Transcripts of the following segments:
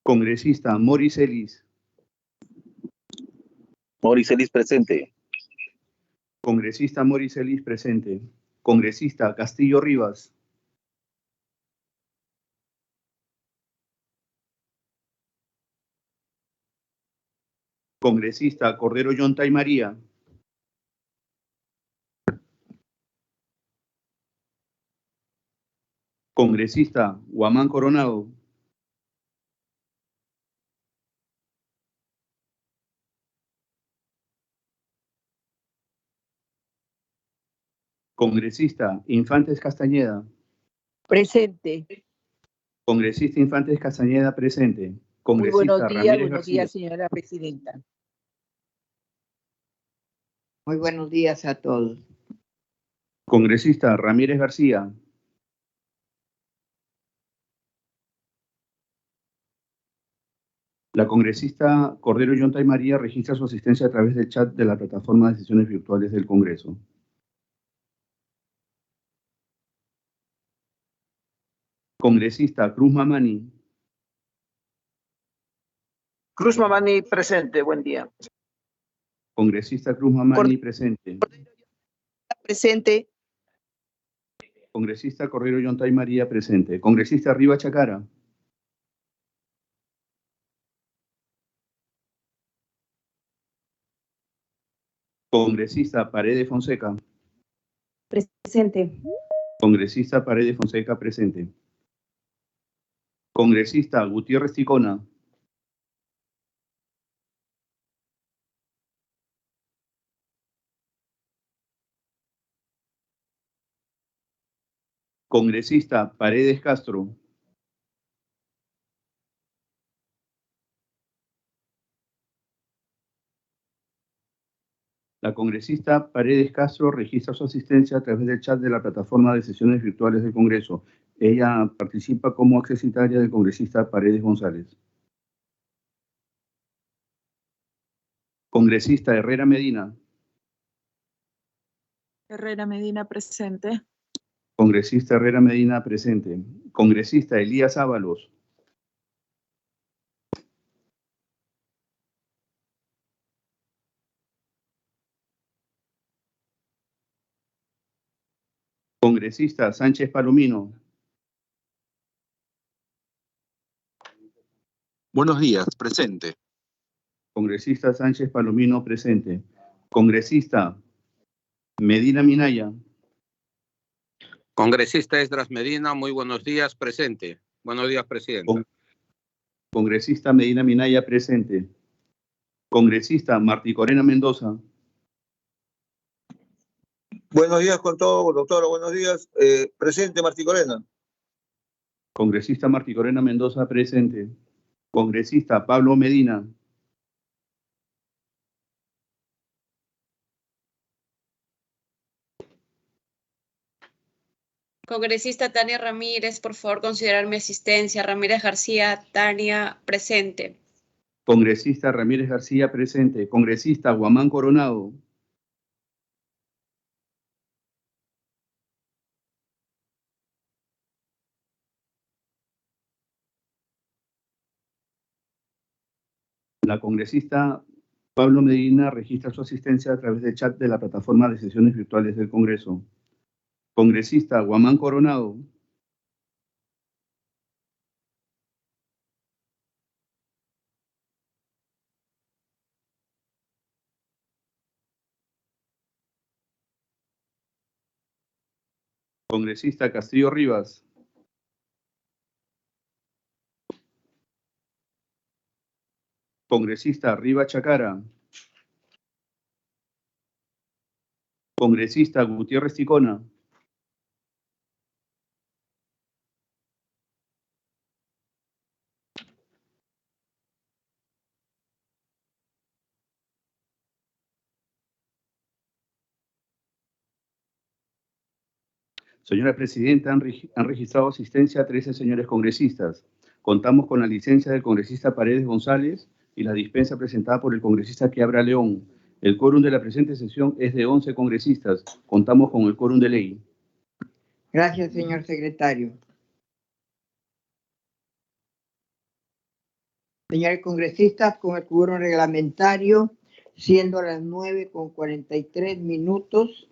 Congresista Moris Ellis. Moris Ellis presente. Congresista Moris Ellis presente. Congresista Castillo Rivas. Congresista Cordero Yontay María. Congresista Guamán Coronado. Congresista Infantes Castañeda. Presente. Congresista Infantes Castañeda presente. Muy Congresista buenos Ramírez García. días, señora presidenta. Muy buenos días a todos. Congresista Ramírez García. La congresista Cordero Yontay María registra su asistencia a través del chat de la plataforma de sesiones virtuales del Congreso. Congresista Cruz Mamani. Cruz Mamani presente, buen día. Congresista Cruz Mamani presente. Presente. Congresista Cordero Yontay María presente. Congresista Riva Chacara. Congresista Paredes Fonseca. Presente. Congresista Paredes Fonseca presente. Congresista Gutiérrez Ticona. Congresista Paredes Castro. La congresista Paredes Castro registra su asistencia a través del chat de la plataforma de sesiones virtuales del Congreso. Ella participa como accesitaria del congresista Paredes González. Congresista Herrera Medina. Herrera Medina presente. Congresista Herrera Medina presente. Congresista Elías Ábalos. Congresista Sánchez Palomino. Buenos días, presente. Congresista Sánchez Palomino presente. Congresista Medina Minaya. Congresista Esdras Medina, muy buenos días, presente. Buenos días, presidenta. Congresista Medina Minaya presente. Congresista Martí Corena Mendoza. Buenos días con todo, doctora, buenos días. Presente, Martí Corena. Congresista Martí Corena Mendoza presente. Congresista Pablo Medina. Congresista Tania Ramírez, por favor, considerar mi asistencia. Ramírez García, Tania, presente. Congresista Ramírez García presente. Congresista Guamán Coronado. La congresista Pablo Medina registra su asistencia a través del chat de la plataforma de sesiones virtuales del Congreso. Congresista Guamán Coronado. Congresista Castillo Rivas. Congresista Riva Chacara. Congresista Gutiérrez Ticona. Señora Presidenta, han registrado asistencia a 13 señores congresistas. Contamos con la licencia del congresista Paredes González y la dispensa presentada por el congresista Quiabra León. El quórum de la presente sesión es de 11 congresistas. Contamos con el quórum de ley. Gracias, señor secretario. Señores congresistas, con el quórum reglamentario, siendo las 9:43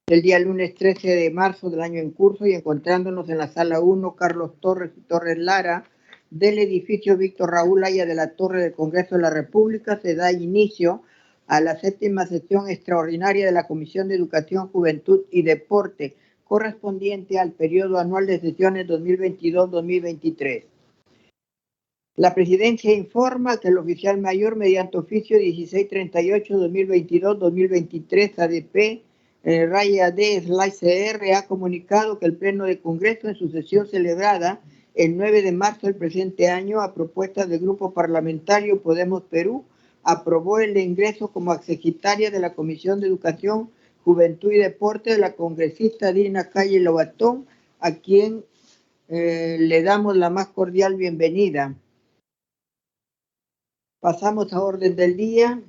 del día lunes 13 de marzo del año en curso y encontrándonos en la sala 1, Carlos Torres y Torres Lara, del edificio Víctor Raúl Haya de la Torre del Congreso de la República, se da inicio a la 7ª sesión extraordinaria de la Comisión de Educación, Juventud y Deporte, correspondiente al periodo anual de sesiones 2022-2023. La Presidencia informa que el oficial mayor, mediante oficio 1638-2022-2023 ADP, raya D/CR, ha comunicado que el Pleno de Congreso, en su sesión celebrada el 9 de marzo del presente año, a propuesta del Grupo Parlamentario Podemos Perú, aprobó el ingreso como exsecretaria de la Comisión de Educación, Juventud y Deporte de la congresista Dina Calle Lobatón, a quien le damos la más cordial bienvenida. Pasamos a orden del día.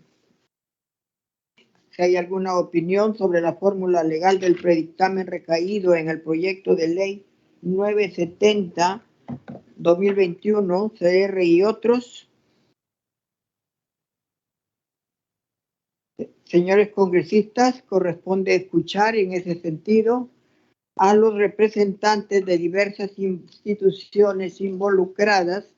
Si hay alguna opinión sobre la fórmula legal del predictamen recaído en el proyecto de ley 970-2021, CR y otros. Señores congresistas, corresponde escuchar en ese sentido a los representantes de diversas instituciones involucradas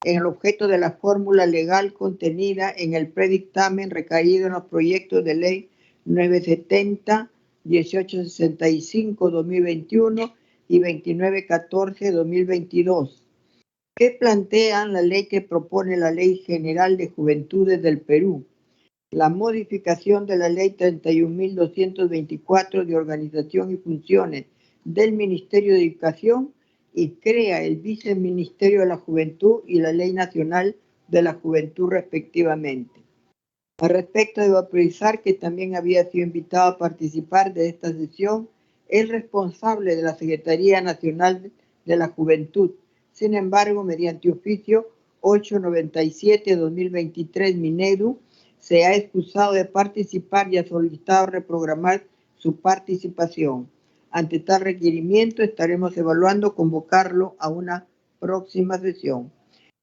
en el objeto de la fórmula legal contenida en el predictamen recaído en los proyectos de ley 970, 1865-2021 y 2914-2022, que plantean la ley que propone la Ley General de Juventudes del Perú, la modificación de la Ley 31.224 de Organización y Funciones del Ministerio de Educación y crea el Viceministerio de la Juventud y la Ley Nacional de la Juventud respectivamente. Al respecto, debo precisar que también había sido invitado a participar de esta sesión el responsable de la Secretaría Nacional de la Juventud. Sin embargo, mediante oficio 897-2023 Minedu, se ha excusado de participar y ha solicitado reprogramar su participación. Ante tal requerimiento, estaremos evaluando convocarlo a una próxima sesión.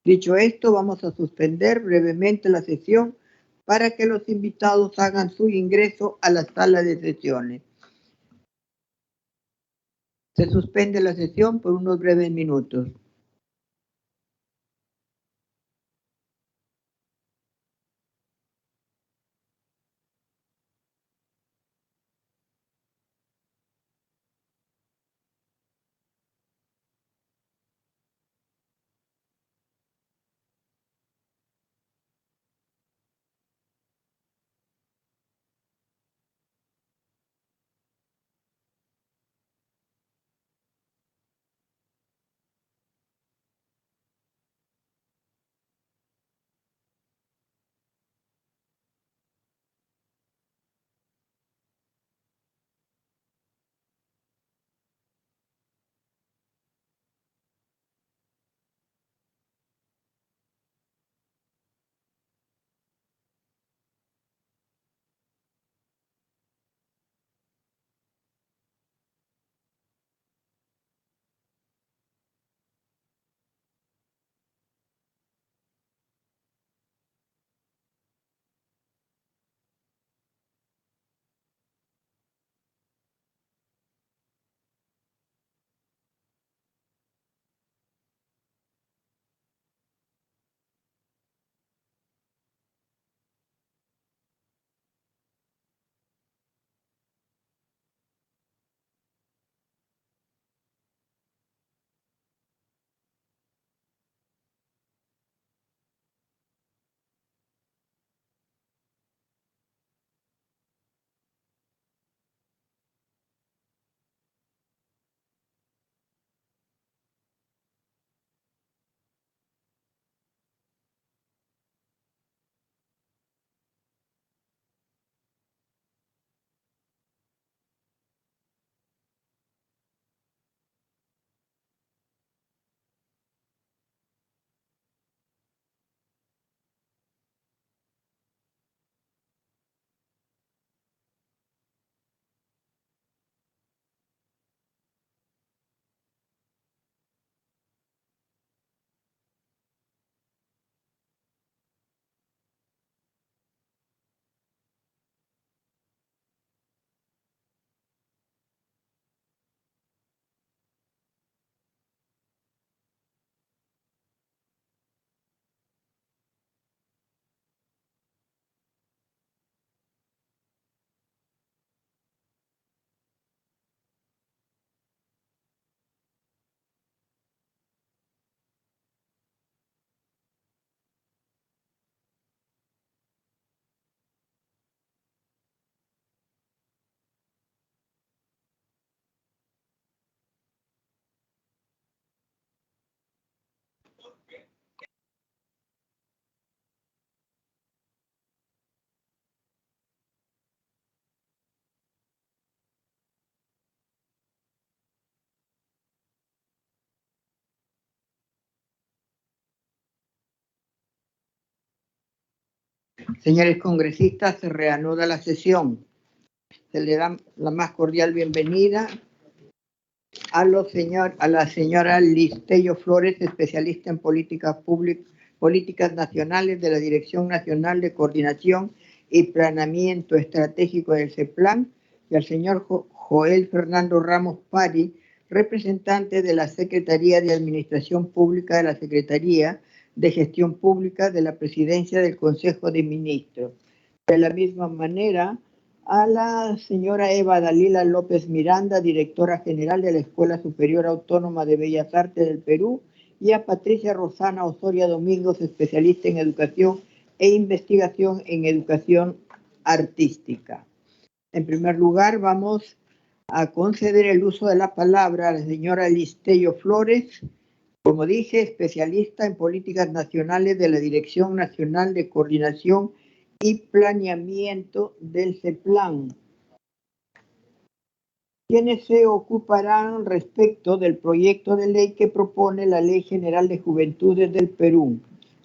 Dicho esto, vamos a suspender brevemente la sesión para que los invitados hagan su ingreso a la sala de sesiones. Se suspende la sesión por unos breves minutos. Señores congresistas, se reanuda la sesión. Se le da la más cordial bienvenida a la señora Listello Flores, especialista en políticas nacionales de la Dirección Nacional de Coordinación y Planeamiento Estratégico del CEPLAN, y al señor Joel Fernando Ramos Pari, representante de la Secretaría de Administración Pública de la Secretaría de Gestión Pública de la Presidencia del Consejo de Ministros. De la misma manera, a la señora Eva Dalila López Miranda, directora general de la Escuela Superior Autónoma de Bellas Artes del Perú, y a Patricia Rosana Osoria Domingos, especialista en educación e investigación en educación artística. En primer lugar, vamos a conceder el uso de la palabra a la señora Listello Flores, como dije, especialista en políticas nacionales de la Dirección Nacional de Coordinación y Planeamiento del CEPLAN, quienes se ocuparán respecto del proyecto de ley que propone la Ley General de Juventudes del Perú,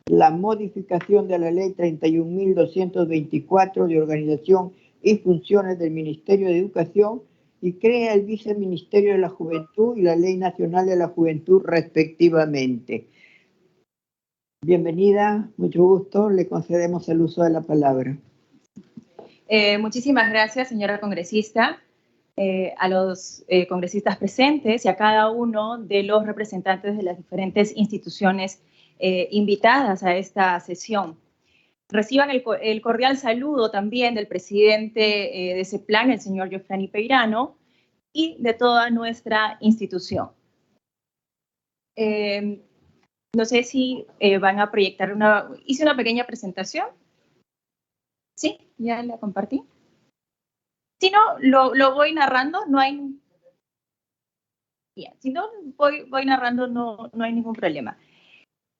la modificación de la Ley 31.224 de Organización y Funciones del Ministerio de Educación y crea el Viceministerio de la Juventud y la Ley Nacional de la Juventud respectivamente. Bienvenida, mucho gusto, le concedemos el uso de la palabra. Muchísimas gracias, señora congresista, a los congresistas presentes y a cada uno de los representantes de las diferentes instituciones invitadas a esta sesión. Reciban el cordial saludo también del presidente de CEPLAN, el señor Giovanni Peirano, y de toda nuestra institución. No sé si van a proyectar hice una pequeña presentación. ¿Sí? ¿Ya la compartí? Si no, lo voy narrando, no hay... Bien, si no, voy narrando, no hay ningún problema.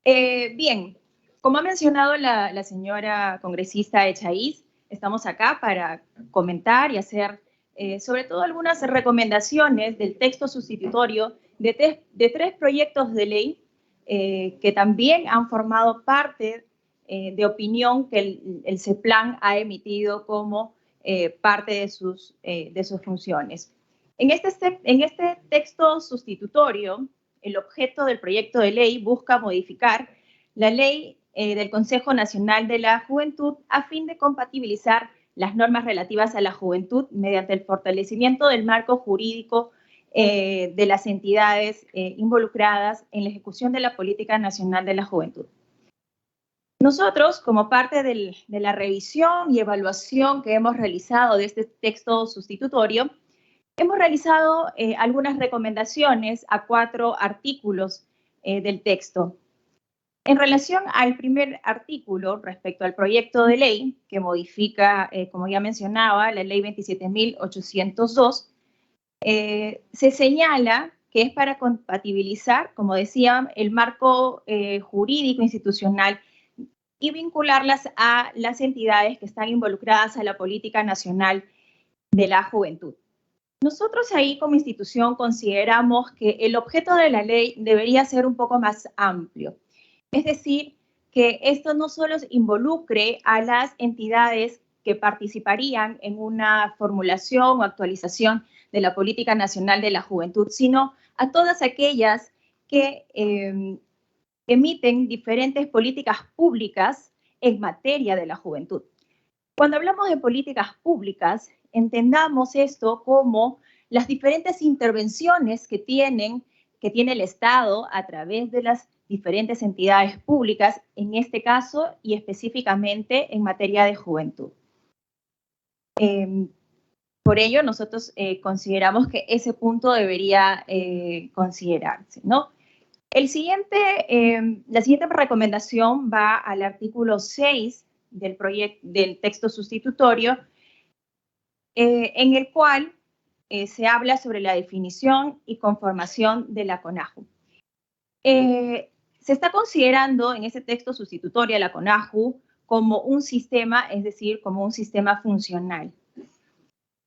Bien, como ha mencionado la señora congresista Echaíz, estamos acá para comentar y hacer sobre todo algunas recomendaciones del texto sustitutorio de tres proyectos de ley que también han formado parte de opinión que el CEPLAN ha emitido como parte de sus funciones. En este texto sustitutorio, el objeto del proyecto de ley busca modificar la ley del Consejo Nacional de la Juventud a fin de compatibilizar las normas relativas a la juventud mediante el fortalecimiento del marco jurídico de las entidades involucradas en la ejecución de la Política Nacional de la Juventud. Nosotros, como parte de la revisión y evaluación que hemos realizado de este texto sustitutorio, hemos realizado algunas recomendaciones a 4 artículos del texto. En relación al primer artículo, respecto al proyecto de ley que modifica, como ya mencionaba, la ley 27.802, se señala que es para compatibilizar, como decía, el marco jurídico institucional y vincularlas a las entidades que están involucradas a la política nacional de la juventud. Nosotros ahí como institución consideramos que el objeto de la ley debería ser un poco más amplio. Es decir, que esto no solo involucre a las entidades que participarían en una formulación o actualización de la Política Nacional de la Juventud, sino a todas aquellas que emiten diferentes políticas públicas en materia de la juventud. Cuando hablamos de políticas públicas, entendamos esto como las diferentes intervenciones que tiene el Estado a través de las diferentes entidades públicas, en este caso y específicamente en materia de juventud. Por ello, nosotros consideramos que ese punto debería considerarse, ¿no? La siguiente recomendación va al artículo 6 del texto sustitutorio, en el cual se habla sobre la definición y conformación de la CONAJU. Se está considerando en ese texto sustitutorio a la CONAJU como un sistema, es decir, como un sistema funcional.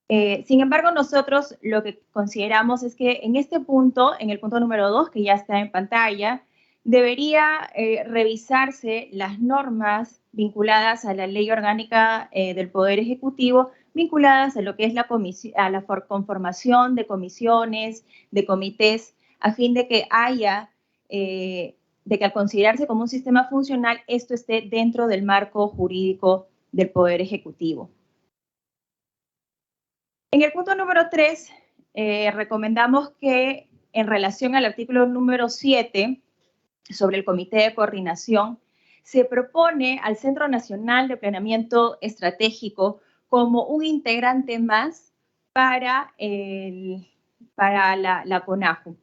Sin embargo, nosotros lo que consideramos es que en este punto, en el punto número 2, que ya está en pantalla, debería revisarse las normas vinculadas a la Ley Orgánica del Poder Ejecutivo, vinculadas a lo que es la conformación de comisiones, de comités, a fin de que haya, de que al considerarse como un sistema funcional, esto esté dentro del marco jurídico del Poder Ejecutivo. En el punto número 3, recomendamos que en relación al artículo número 7, sobre el Comité de Coordinación, se propone al Centro Nacional de Planeamiento Estratégico como un integrante más para la CONAJU.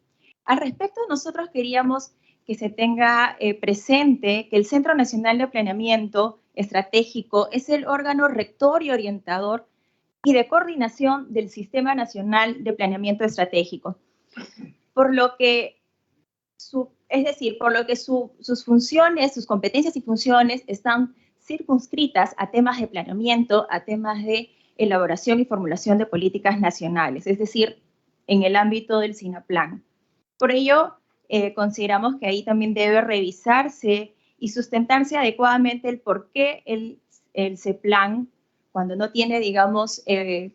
Al respecto, nosotros queríamos que se tenga presente que el Centro Nacional de Planeamiento Estratégico es el órgano rector y orientador y de coordinación del Sistema Nacional de Planeamiento Estratégico, por lo que sus funciones, sus competencias y funciones están circunscritas a temas de planeamiento, a temas de elaboración y formulación de políticas nacionales, es decir, en el ámbito del SINAPLAN. Por ello, consideramos que ahí también debe revisarse y sustentarse adecuadamente el por qué el CEPLAN, cuando no tiene, digamos,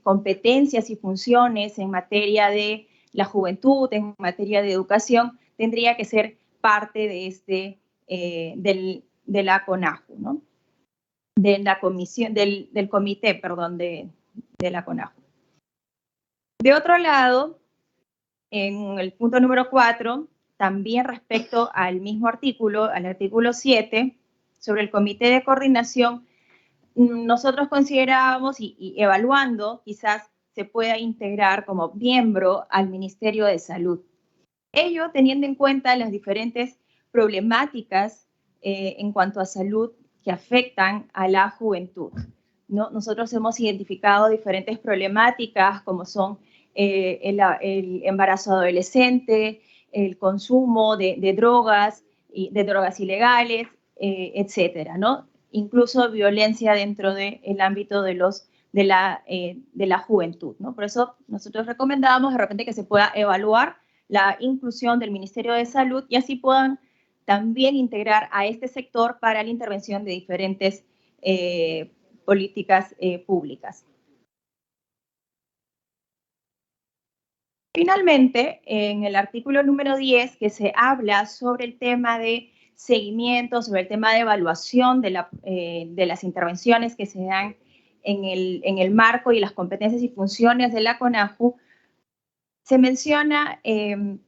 competencias y funciones en materia de la juventud, en materia de educación, tendría que ser parte de de la CONAJU, ¿no? De la comisión, del comité, perdón, de la CONAJU. De otro lado, en el punto número 4, también respecto al mismo artículo, al artículo 7, sobre el comité de coordinación, nosotros considerábamos y evaluando, quizás se pueda integrar como miembro al Ministerio de Salud. Ello teniendo en cuenta las diferentes problemáticas en cuanto a salud que afectan a la juventud, ¿no? Nosotros hemos identificado diferentes problemáticas como son el embarazo adolescente, el consumo de drogas ilegales, etcétera, ¿no? Incluso violencia dentro del ámbito de la juventud, ¿no? Por eso nosotros recomendábamos de repente que se pueda evaluar la inclusión del Ministerio de Salud y así puedan también integrar a este sector para la intervención de diferentes políticas públicas. Finalmente, en el artículo número 10, que se habla sobre el tema de seguimiento, sobre el tema de evaluación de las intervenciones que se dan en el marco y las competencias y funciones de la CONAJU, se menciona que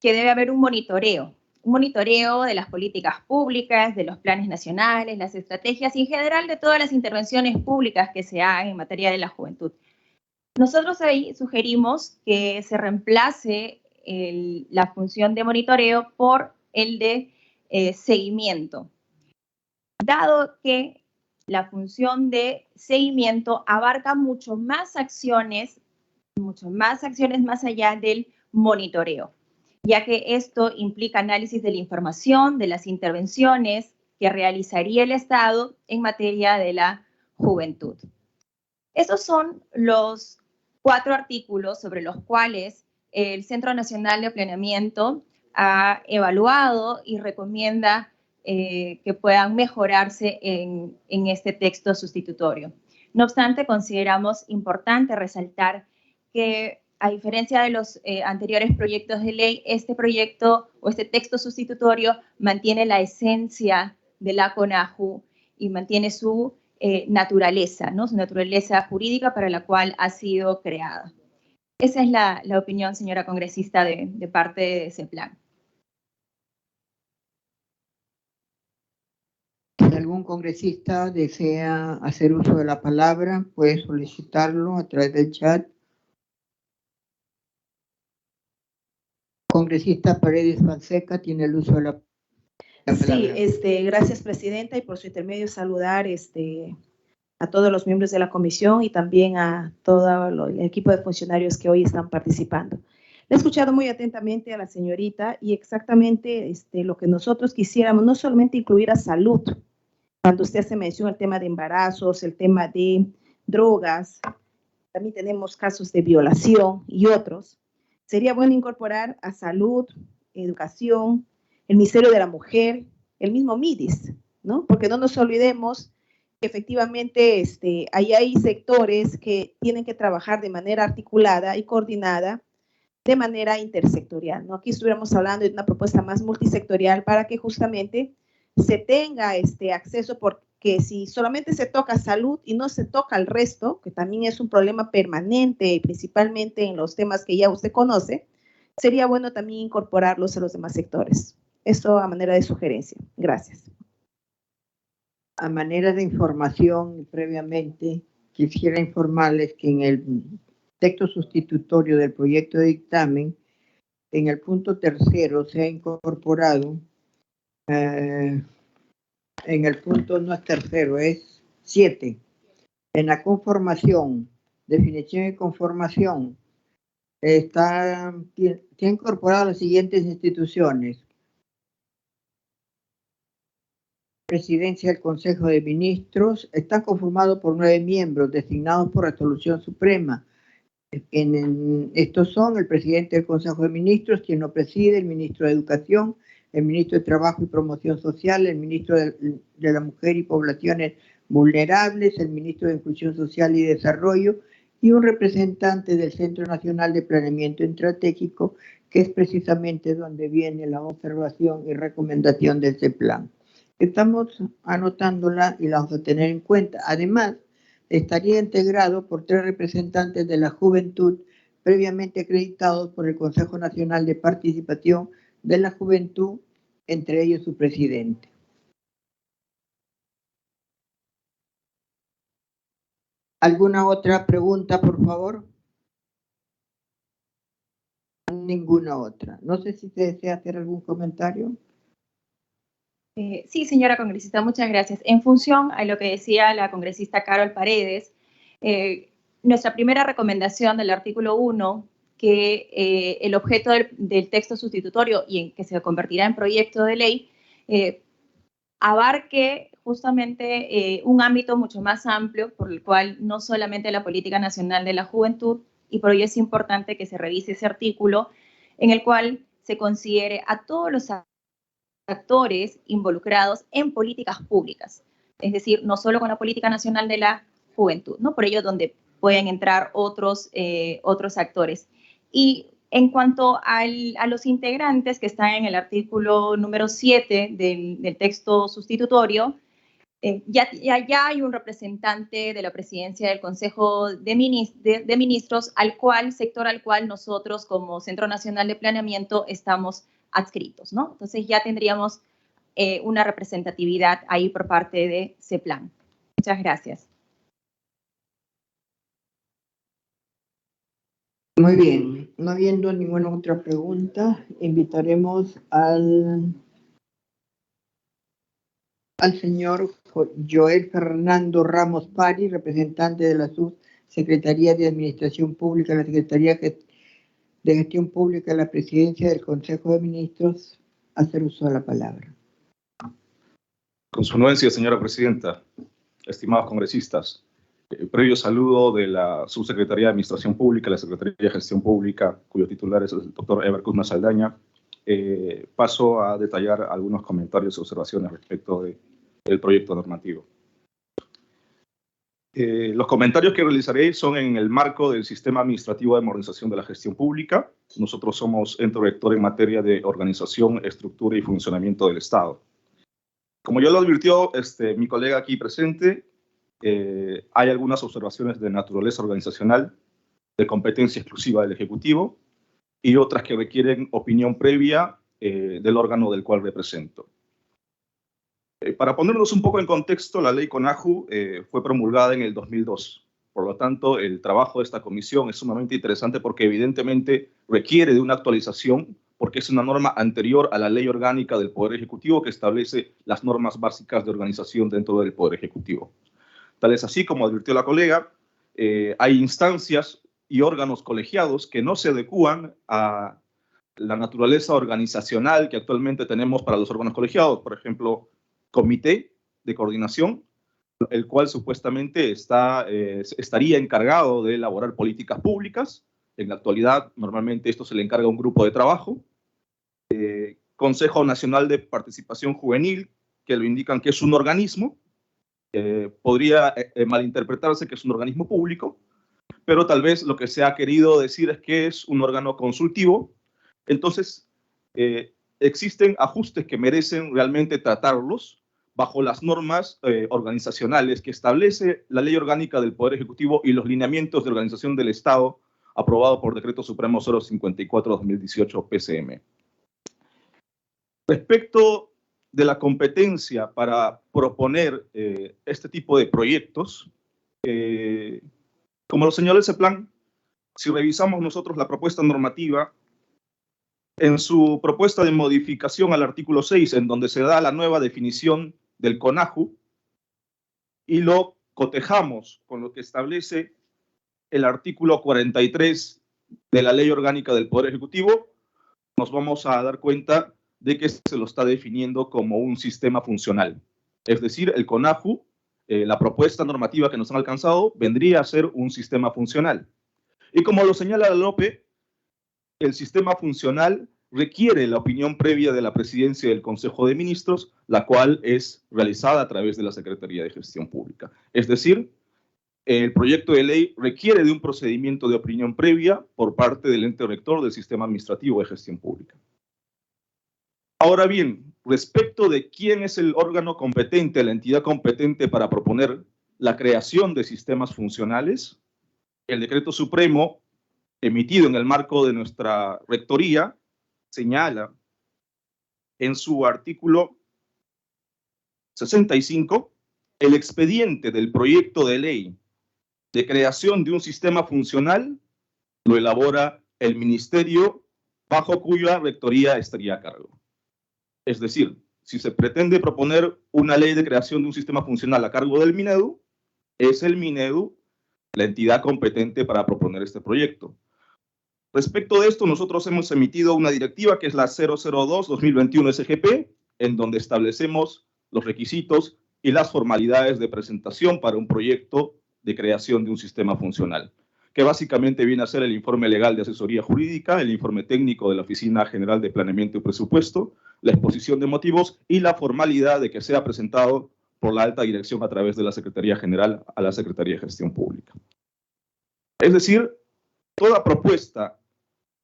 debe haber un monitoreo de las políticas públicas, de los planes nacionales, las estrategias y en general de todas las intervenciones públicas que se hagan en materia de la juventud. Nosotros ahí sugerimos que se reemplace la función de monitoreo por el de seguimiento, dado que la función de seguimiento abarca mucho más acciones más allá del monitoreo, ya que esto implica análisis de la información, de las intervenciones que realizaría el Estado en materia de la juventud. Esos son los 4 artículos sobre los cuales el Centro Nacional de Planeamiento ha evaluado y recomienda que puedan mejorarse en este texto sustitutorio. No obstante, consideramos importante resaltar que, a diferencia de los anteriores proyectos de ley, este proyecto o este texto sustitutorio mantiene la esencia de la CONAJU y mantiene su naturaleza, ¿no? Su naturaleza jurídica para la cual ha sido creada. Esa es la opinión, señora congresista, de parte de ese plan. Si algún congresista desea hacer uso de la palabra, puede solicitarlo a través del chat. Congresista Paredes Fonseca tiene el uso de la palabra. Sí, gracias, presidenta, y por su intermedio saludar a todos los miembros de la comisión y también a todo el equipo de funcionarios que hoy están participando. Le he escuchado muy atentamente a la señorita y exactamente lo que nosotros quisiéramos, no solamente incluir a salud, cuando usted hace mención al tema de embarazos, el tema de drogas, también tenemos casos de violación y otros. Sería bueno incorporar a salud, educación, el Ministerio de la Mujer, el mismo MIDIS, ¿no? Porque no nos olvidemos que efectivamente ahí hay sectores que tienen que trabajar de manera articulada y coordinada de manera intersectorial, ¿no? Aquí estuviéramos hablando de una propuesta más multisectorial para que justamente se tenga acceso, porque si solamente se toca salud y no se toca el resto, que también es un problema permanente, principalmente en los temas que ya usted conoce, sería bueno también incorporarlos a los demás sectores. Esto a manera de sugerencia. Gracias. A manera de información, previamente, quisiera informarles que en el texto sustitutorio del proyecto de dictamen, en el punto 3 se ha incorporado, en el punto no es 3, es 7, en la conformación, definición y conformación, tiene incorporado las siguientes instituciones: Presidencia del Consejo de Ministros, están conformados por 9 miembros designados por resolución suprema. Estos son el presidente del Consejo de Ministros, quien lo preside, el ministro de Educación, el ministro de Trabajo y Promoción Social, el ministro de la Mujer y Poblaciones Vulnerables, el ministro de Inclusión Social y Desarrollo, y un representante del Centro Nacional de Planeamiento Estratégico, que es precisamente donde viene la observación y recomendación de ese plan. Estamos anotándola y la vamos a tener en cuenta. Además, estaría integrado por 3 representantes de la juventud previamente acreditados por el Consejo Nacional de Participación de la Juventud, entre ellos su presidente. ¿Alguna otra pregunta, por favor? Ninguna otra. No sé si se desea hacer algún comentario. Sí, señora congresista, muchas gracias. En función a lo que decía la congresista Carol Paredes, nuestra primera recomendación del artículo 1, que el objeto del texto sustitutorio y en que se convertirá en proyecto de ley, abarque justamente un ámbito mucho más amplio, por el cual no solamente la Política Nacional de la Juventud, y por ello es importante que se revise ese artículo, en el cual se considere a todos los actores involucrados en políticas públicas, es decir, no solo con la Política Nacional de la Juventud, ¿no? Por ello donde pueden entrar otros actores. Y en cuanto a los integrantes que están en el artículo número 7 del texto sustitutorio, ya hay un representante de la presidencia del Consejo de Ministros, sector al cual nosotros como Centro Nacional de Planeamiento estamos adscritos, ¿no? Entonces ya tendríamos una representatividad ahí por parte de CEPLAN. Muchas gracias. Muy bien, no habiendo ninguna otra pregunta, invitaremos al señor Joel Fernando Ramos Pari, representante de la Subsecretaría de Administración Pública, la Secretaría de Gestión Pública de la Presidencia del Consejo de Ministros, a hacer uso de la palabra. Con su anuencia, señora presidenta, estimados congresistas, previo saludo de la Subsecretaría de Administración Pública, la Secretaría de Gestión Pública, cuyo titular es el doctor Eber Kuzma Saldaña, paso a detallar algunos comentarios y observaciones respecto del proyecto normativo. Los comentarios que realizaré son en el marco del Sistema Administrativo de Modernización de la Gestión Pública. Nosotros somos ente rector en materia de organización, estructura y funcionamiento del Estado. Como ya lo advirtió mi colega aquí presente, hay algunas observaciones de naturaleza organizacional, de competencia exclusiva del Ejecutivo, y otras que requieren opinión previa del órgano del cual represento. Para ponernos un poco en contexto, la ley CONAJU fue promulgada en el 2002. Por lo tanto, el trabajo de esta comisión es sumamente interesante porque evidentemente requiere de una actualización, porque es una norma anterior a la ley orgánica del Poder Ejecutivo que establece las normas básicas de organización dentro del Poder Ejecutivo. Tal es así, como advirtió la colega, hay instancias y órganos colegiados que no se adecúan a la naturaleza organizacional que actualmente tenemos para los órganos colegiados. Por ejemplo, comité de coordinación, el cual supuestamente estaría encargado de elaborar políticas públicas. En la actualidad, normalmente esto se le encarga a un grupo de trabajo, Consejo Nacional de Participación Juvenil, que lo indican que es un organismo. Podría malinterpretarse que es un organismo público, pero tal vez lo que se ha querido decir es que es un órgano consultivo. Entonces, existen ajustes que merecen realmente tratarlos bajo las normas organizacionales que establece la Ley Orgánica del Poder Ejecutivo y los lineamientos de organización del Estado aprobado por Decreto Supremo 054/2018 PCM. Respecto de la competencia para proponer este tipo de proyectos, como lo señala ese plan, si revisamos nosotros la propuesta normativa, en su propuesta de modificación al artículo 6, en donde se da la nueva definición del CONAJU, y lo cotejamos con lo que establece el artículo 43 de la Ley Orgánica del Poder Ejecutivo, nos vamos a dar cuenta de que se lo está definiendo como un sistema funcional. Es decir, el CONAJU, la propuesta normativa que nos han alcanzado, vendría a ser un sistema funcional. Y como lo señala la LOPE, el sistema funcional requiere la opinión previa de la Presidencia del Consejo de Ministros, la cual es realizada a través de la Secretaría de Gestión Pública. Es decir, el proyecto de ley requiere de un procedimiento de opinión previa por parte del ente rector del Sistema Administrativo de Gestión Pública. Ahora bien, respecto de quién es el órgano competente, la entidad competente para proponer la creación de sistemas funcionales, el Decreto Supremo, emitido en el marco de nuestra rectoría, señala en su artículo 65, el expediente del proyecto de ley de creación de un sistema funcional lo elabora el ministerio bajo cuya rectoría estaría a cargo. Es decir, si se pretende proponer una ley de creación de un sistema funcional a cargo del Minedu, es el Minedu la entidad competente para proponer este proyecto. Respecto de esto, nosotros hemos emitido una directiva que es la 002-2021 SGP, en donde establecemos los requisitos y las formalidades de presentación para un proyecto de creación de un sistema funcional, que básicamente viene a ser el informe legal de asesoría jurídica, el informe técnico de la Oficina General de Planeamiento y Presupuesto, la exposición de motivos y la formalidad de que sea presentado por la alta dirección a través de la Secretaría General a la Secretaría de Gestión Pública. Es decir, toda propuesta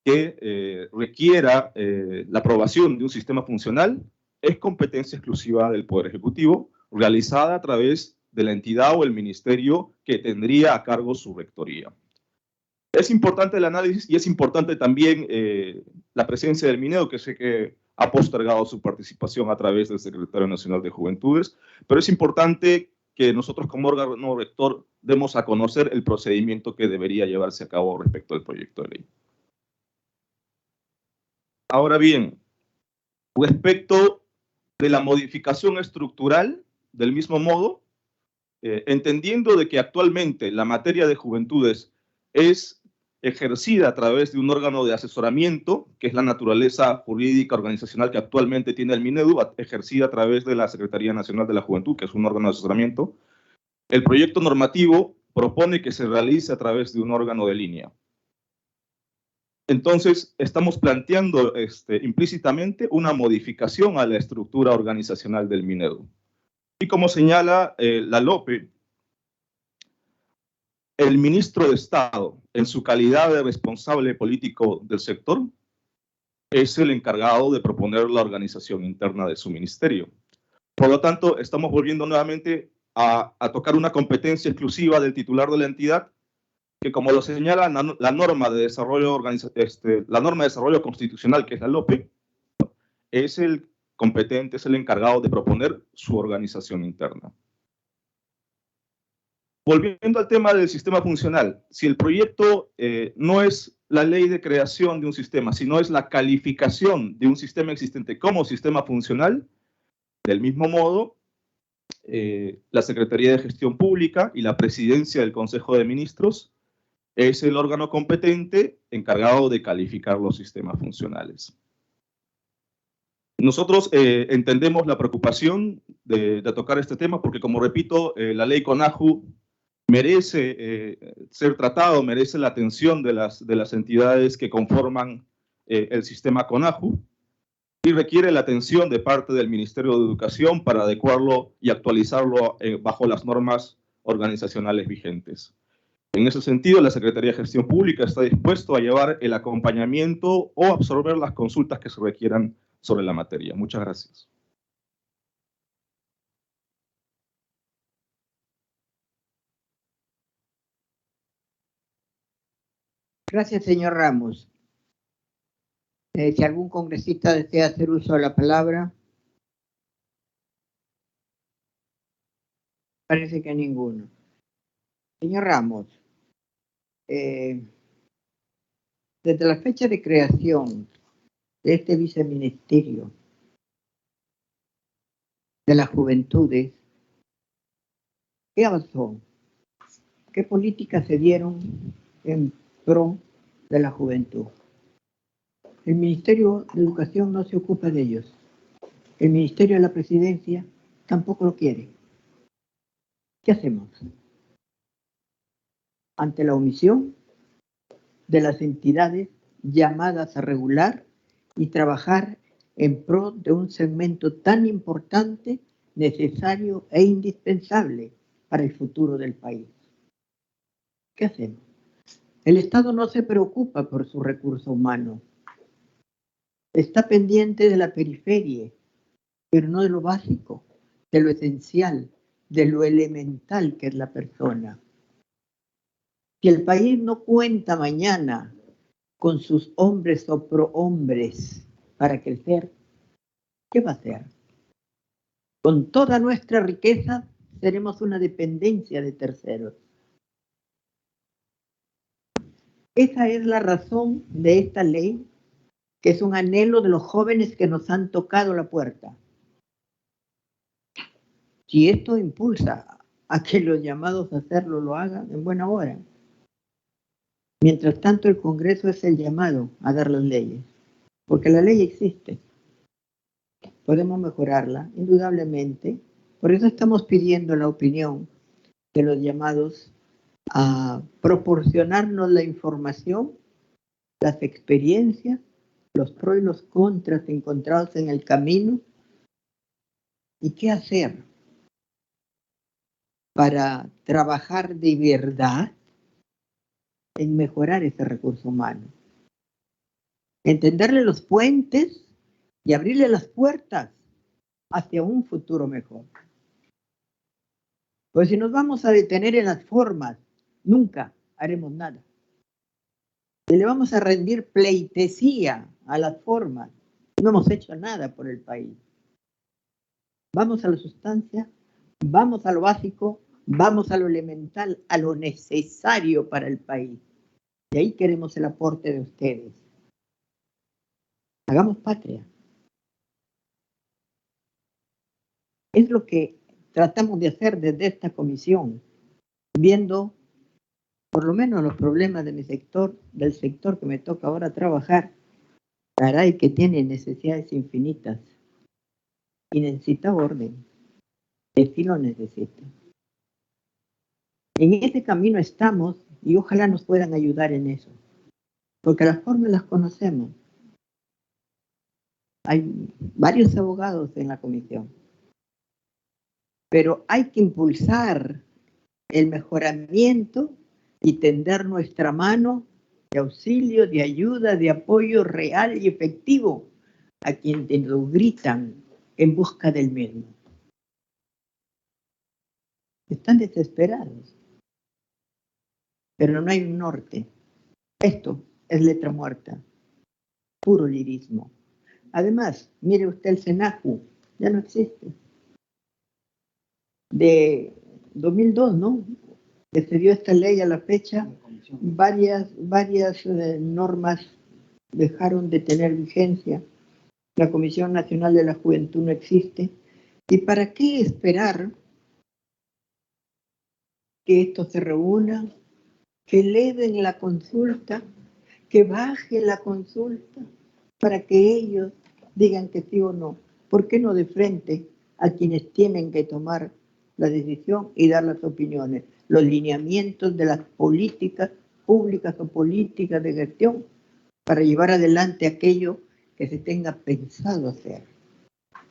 que requiera la aprobación de un sistema funcional es competencia exclusiva del Poder Ejecutivo, realizada a través de la entidad o el ministerio que tendría a cargo su rectoría. Es importante el análisis y es importante también la presencia del Minedu, que sé que ha postergado su participación a través del Secretario Nacional de Juventudes, pero es importante que nosotros como órgano rector demos a conocer el procedimiento que debería llevarse a cabo respecto al proyecto de ley. Ahora bien, respecto de la modificación estructural, del mismo modo, entendiendo de que actualmente la materia de juventudes es ejercida a través de un órgano de asesoramiento, que es la naturaleza jurídica organizacional que actualmente tiene el Minedu, ejercida a través de la Secretaría Nacional de la Juventud, que es un órgano de asesoramiento, el proyecto normativo propone que se realice a través de un órgano de línea. Entonces, estamos planteando implícitamente una modificación a la estructura organizacional del Minedu. Y como señala la LOPE, el ministro de Estado, en su calidad de responsable político del sector, es el encargado de proponer la organización interna de su ministerio. Por lo tanto, estamos volviendo nuevamente a tocar una competencia exclusiva del titular de la entidad, que como lo señala la norma de desarrollo constitucional, que es la LOPE, es el competente, es el encargado de proponer su organización interna. Volviendo al tema del sistema funcional, si el proyecto no es la ley de creación de un sistema, sino es la calificación de un sistema existente como sistema funcional, del mismo modo, la Secretaría de Gestión Pública y la Presidencia del Consejo de Ministros es el órgano competente encargado de calificar los sistemas funcionales. Nosotros entendemos la preocupación de tocar este tema porque, como repito, la ley CONAJU merece ser tratado, merece la atención de las entidades que conforman el sistema CONAJU. y requiere la atención de parte del Ministerio de Educación para adecuarlo y actualizarlo bajo las normas organizacionales vigentes. En ese sentido, la Secretaría de Gestión Pública está dispuesto a llevar el acompañamiento o absorber las consultas que se requieran sobre la materia. Muchas gracias. Gracias, señor Ramos. Si algún congresista desea hacer uso de la palabra. Parece que ninguno. Señor Ramos, desde la fecha de creación de este viceministerio de las juventudes, ¿qué avanzó? ¿Qué políticas se dieron en pro de la juventud? El Ministerio de Educación no se ocupa de ellos. El Ministerio de la Presidencia tampoco lo quiere. ¿Qué hacemos? Ante la omisión de las entidades llamadas a regular y trabajar en pro de un segmento tan importante, necesario e indispensable para el futuro del país. ¿Qué hacemos? El Estado no se preocupa por su recurso humano. Está pendiente de la periferia, pero no de lo básico, de lo esencial, de lo elemental que es la persona. Si el país no cuenta mañana con sus hombres o prohombres para crecer, ¿qué va a hacer? Con toda nuestra riqueza seremos una dependencia de terceros. Esa es la razón de esta ley, que es un anhelo de los jóvenes que nos han tocado la puerta. Si esto impulsa a que los llamados a hacerlo lo hagan, en buena hora. Mientras tanto, el Congreso es el llamado a dar las leyes, porque la ley existe. Podemos mejorarla, indudablemente. Por eso estamos pidiendo la opinión de los llamados a proporcionarnos la información, las experiencias, los pros y los contras encontrados en el camino, y qué hacer para trabajar de verdad en mejorar ese recurso humano. Entenderle los puentes y abrirle las puertas hacia un futuro mejor. Pues si nos vamos a detener en las formas, nunca haremos nada. Si le vamos a rendir pleitesía a las formas, no hemos hecho nada por el país. Vamos a la sustancia, vamos a lo básico, vamos a lo elemental, a lo necesario para el país. Y ahí queremos el aporte de ustedes. Hagamos patria. Es lo que tratamos de hacer desde esta comisión, viendo por lo menos los problemas de mi sector, del sector que me toca ahora trabajar. Caray, que tiene necesidades infinitas y necesita orden. Sí lo necesita. En ese camino estamos y ojalá nos puedan ayudar en eso, porque las formas las conocemos. Hay varios abogados en la comisión, pero hay que impulsar el mejoramiento y tender nuestra mano de auxilio, de ayuda, de apoyo real y efectivo a quienes nos gritan en busca del mismo. Están desesperados, pero no hay un norte. Esto es letra muerta, puro lirismo. Además, mire usted el SENAJU, ya no existe. De 2002, ¿no? Que se dio esta ley a la fecha, varias normas dejaron de tener vigencia. La Comisión Nacional de la Juventud no existe. ¿Y para qué esperar que esto se reúna, que eleven la consulta, que baje la consulta, para que ellos digan que sí o no? ¿Por qué no de frente a quienes tienen que tomar la decisión y dar las opiniones, los lineamientos de las políticas públicas o políticas de gestión para llevar adelante aquello que se tenga pensado hacer,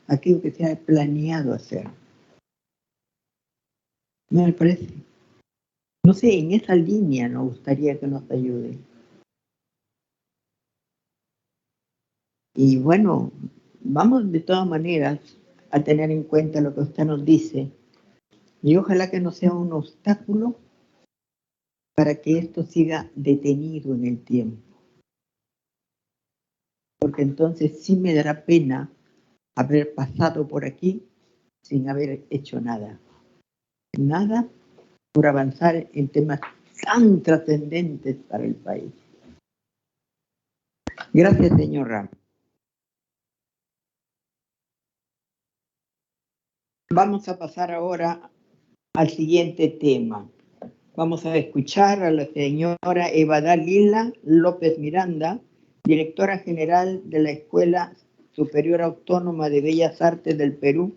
aquello que se ha planeado hacer. ¿No me parece? No sé, en esa línea nos gustaría que nos ayude. Y bueno, vamos de todas maneras a tener en cuenta lo que usted nos dice y ojalá que no sea un obstáculo para que esto siga detenido en el tiempo. Porque entonces sí me dará pena haber pasado por aquí sin haber hecho nada. Nada por avanzar en temas tan trascendentes para el país. Gracias, señor Ramos. Vamos a pasar ahora al siguiente tema. Vamos a escuchar a la señora Evadalila López Miranda, directora general de la Escuela Superior Autónoma de Bellas Artes del Perú,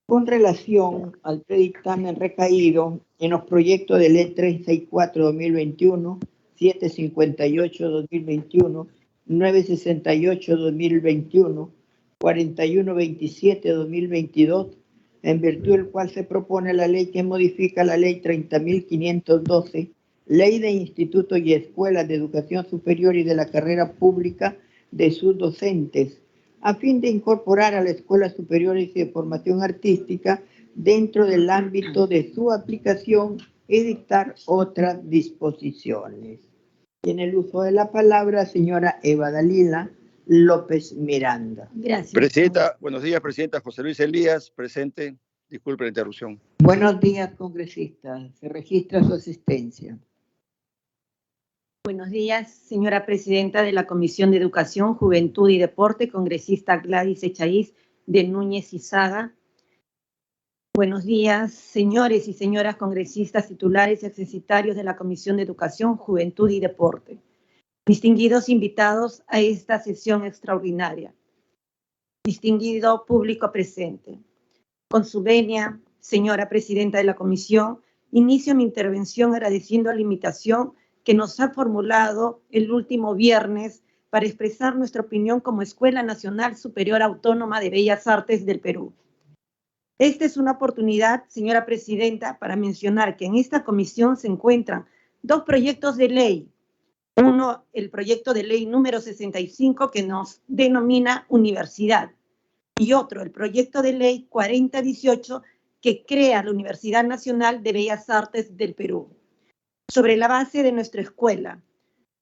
con relación al predictamen recaído en los proyectos de ley 364-2021, 758-2021, 968-2021, 4127-2022, en virtud del cual se propone la ley que modifica la ley 30.512, ley de institutos y escuelas de educación superior y de la carrera pública de sus docentes, a fin de incorporar a la Escuela Superior de Formación Artística dentro del ámbito de su aplicación y dictar otras disposiciones. Tiene el uso de la palabra señora Evadalila López Miranda. Gracias. Presidenta, buenos días, Presidenta. José Luis Elías, presente. Disculpe la interrupción. Buenos días, congresista. Se registra su asistencia. Buenos días, señora Presidenta de la Comisión de Educación, Juventud y Deporte, congresista Gladys Echaíz de Núñez y Saga. Buenos días, señores y señoras congresistas titulares y accesitarios de la Comisión de Educación, Juventud y Deporte. Distinguidos invitados a esta sesión extraordinaria. Distinguido público presente. Con su venia, señora Presidenta de la Comisión, inicio mi intervención agradeciendo la invitación que nos ha formulado el último viernes para expresar nuestra opinión como Escuela Nacional Superior Autónoma de Bellas Artes del Perú. Esta es una oportunidad, señora Presidenta, para mencionar que en esta comisión se encuentran dos proyectos de ley. Uno, el proyecto de ley número 65 que nos denomina universidad, y otro, el proyecto de ley 4018 que crea la Universidad Nacional de Bellas Artes del Perú. Sobre la base de nuestra escuela,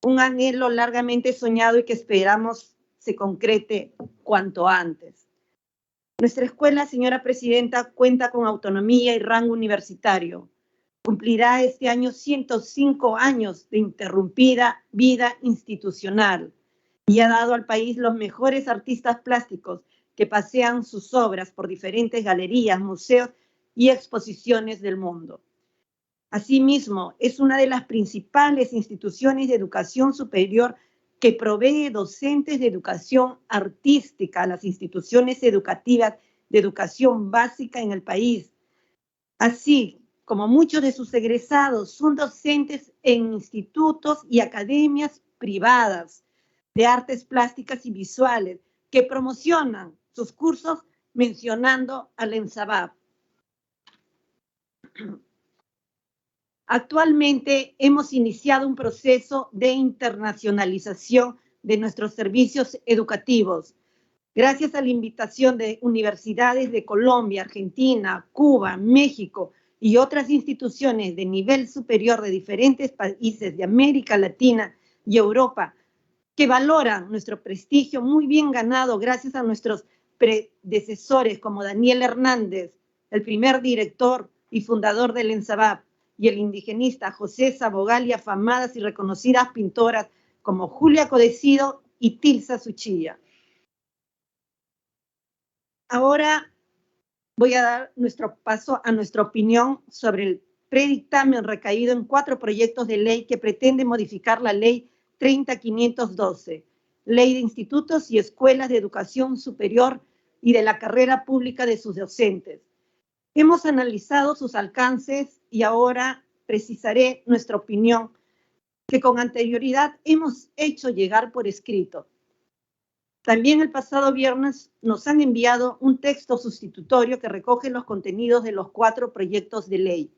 un anhelo largamente soñado y que esperamos se concrete cuanto antes. Nuestra escuela, señora Presidenta, cuenta con autonomía y rango universitario. Cumplirá este año 105 años de interrumpida vida institucional y ha dado al país los mejores artistas plásticos que pasean sus obras por diferentes galerías, museos y exposiciones del mundo. Asimismo, es una de las principales instituciones de educación superior que provee docentes de educación artística a las instituciones educativas de educación básica en el país. Así como muchos de sus egresados son docentes en institutos y academias privadas de artes plásticas y visuales que promocionan sus cursos mencionando al ENSABAP. Actualmente hemos iniciado un proceso de internacionalización de nuestros servicios educativos. Gracias a la invitación de universidades de Colombia, Argentina, Cuba, México y otras instituciones de nivel superior de diferentes países de América Latina y Europa, que valoran nuestro prestigio muy bien ganado gracias a nuestros predecesores como Daniel Hernández, el primer director y fundador del ENSABAP, y el indigenista José Sabogal y afamadas y reconocidas pintoras como Julia Codecido y Tilsa Suchilla. Ahora voy a dar nuestro paso a nuestra opinión sobre el predictamen recaído en 4 proyectos de ley que pretende modificar la ley 30.512, Ley de Institutos y Escuelas de Educación Superior y de la carrera pública de sus docentes. Hemos analizado sus alcances y ahora precisaré nuestra opinión, que con anterioridad hemos hecho llegar por escrito. También el pasado viernes nos han enviado un texto sustitutorio que recoge los contenidos de los 4 proyectos de ley,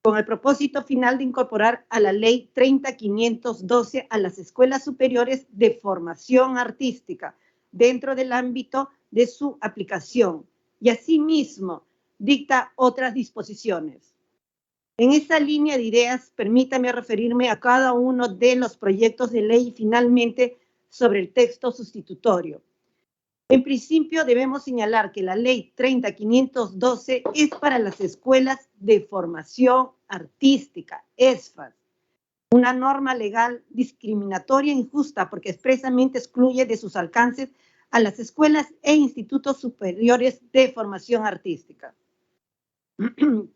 con el propósito final de incorporar a la ley 30512 a las escuelas superiores de formación artística dentro del ámbito de su aplicación y asimismo dicta otras disposiciones. En esa línea de ideas, permítame referirme a cada uno de los proyectos de ley y finalmente sobre el texto sustitutorio. En principio, debemos señalar que la ley 30512 es para las escuelas de formación artística, ESFAS, una norma legal discriminatoria e injusta porque expresamente excluye de sus alcances a las escuelas e institutos superiores de formación artística.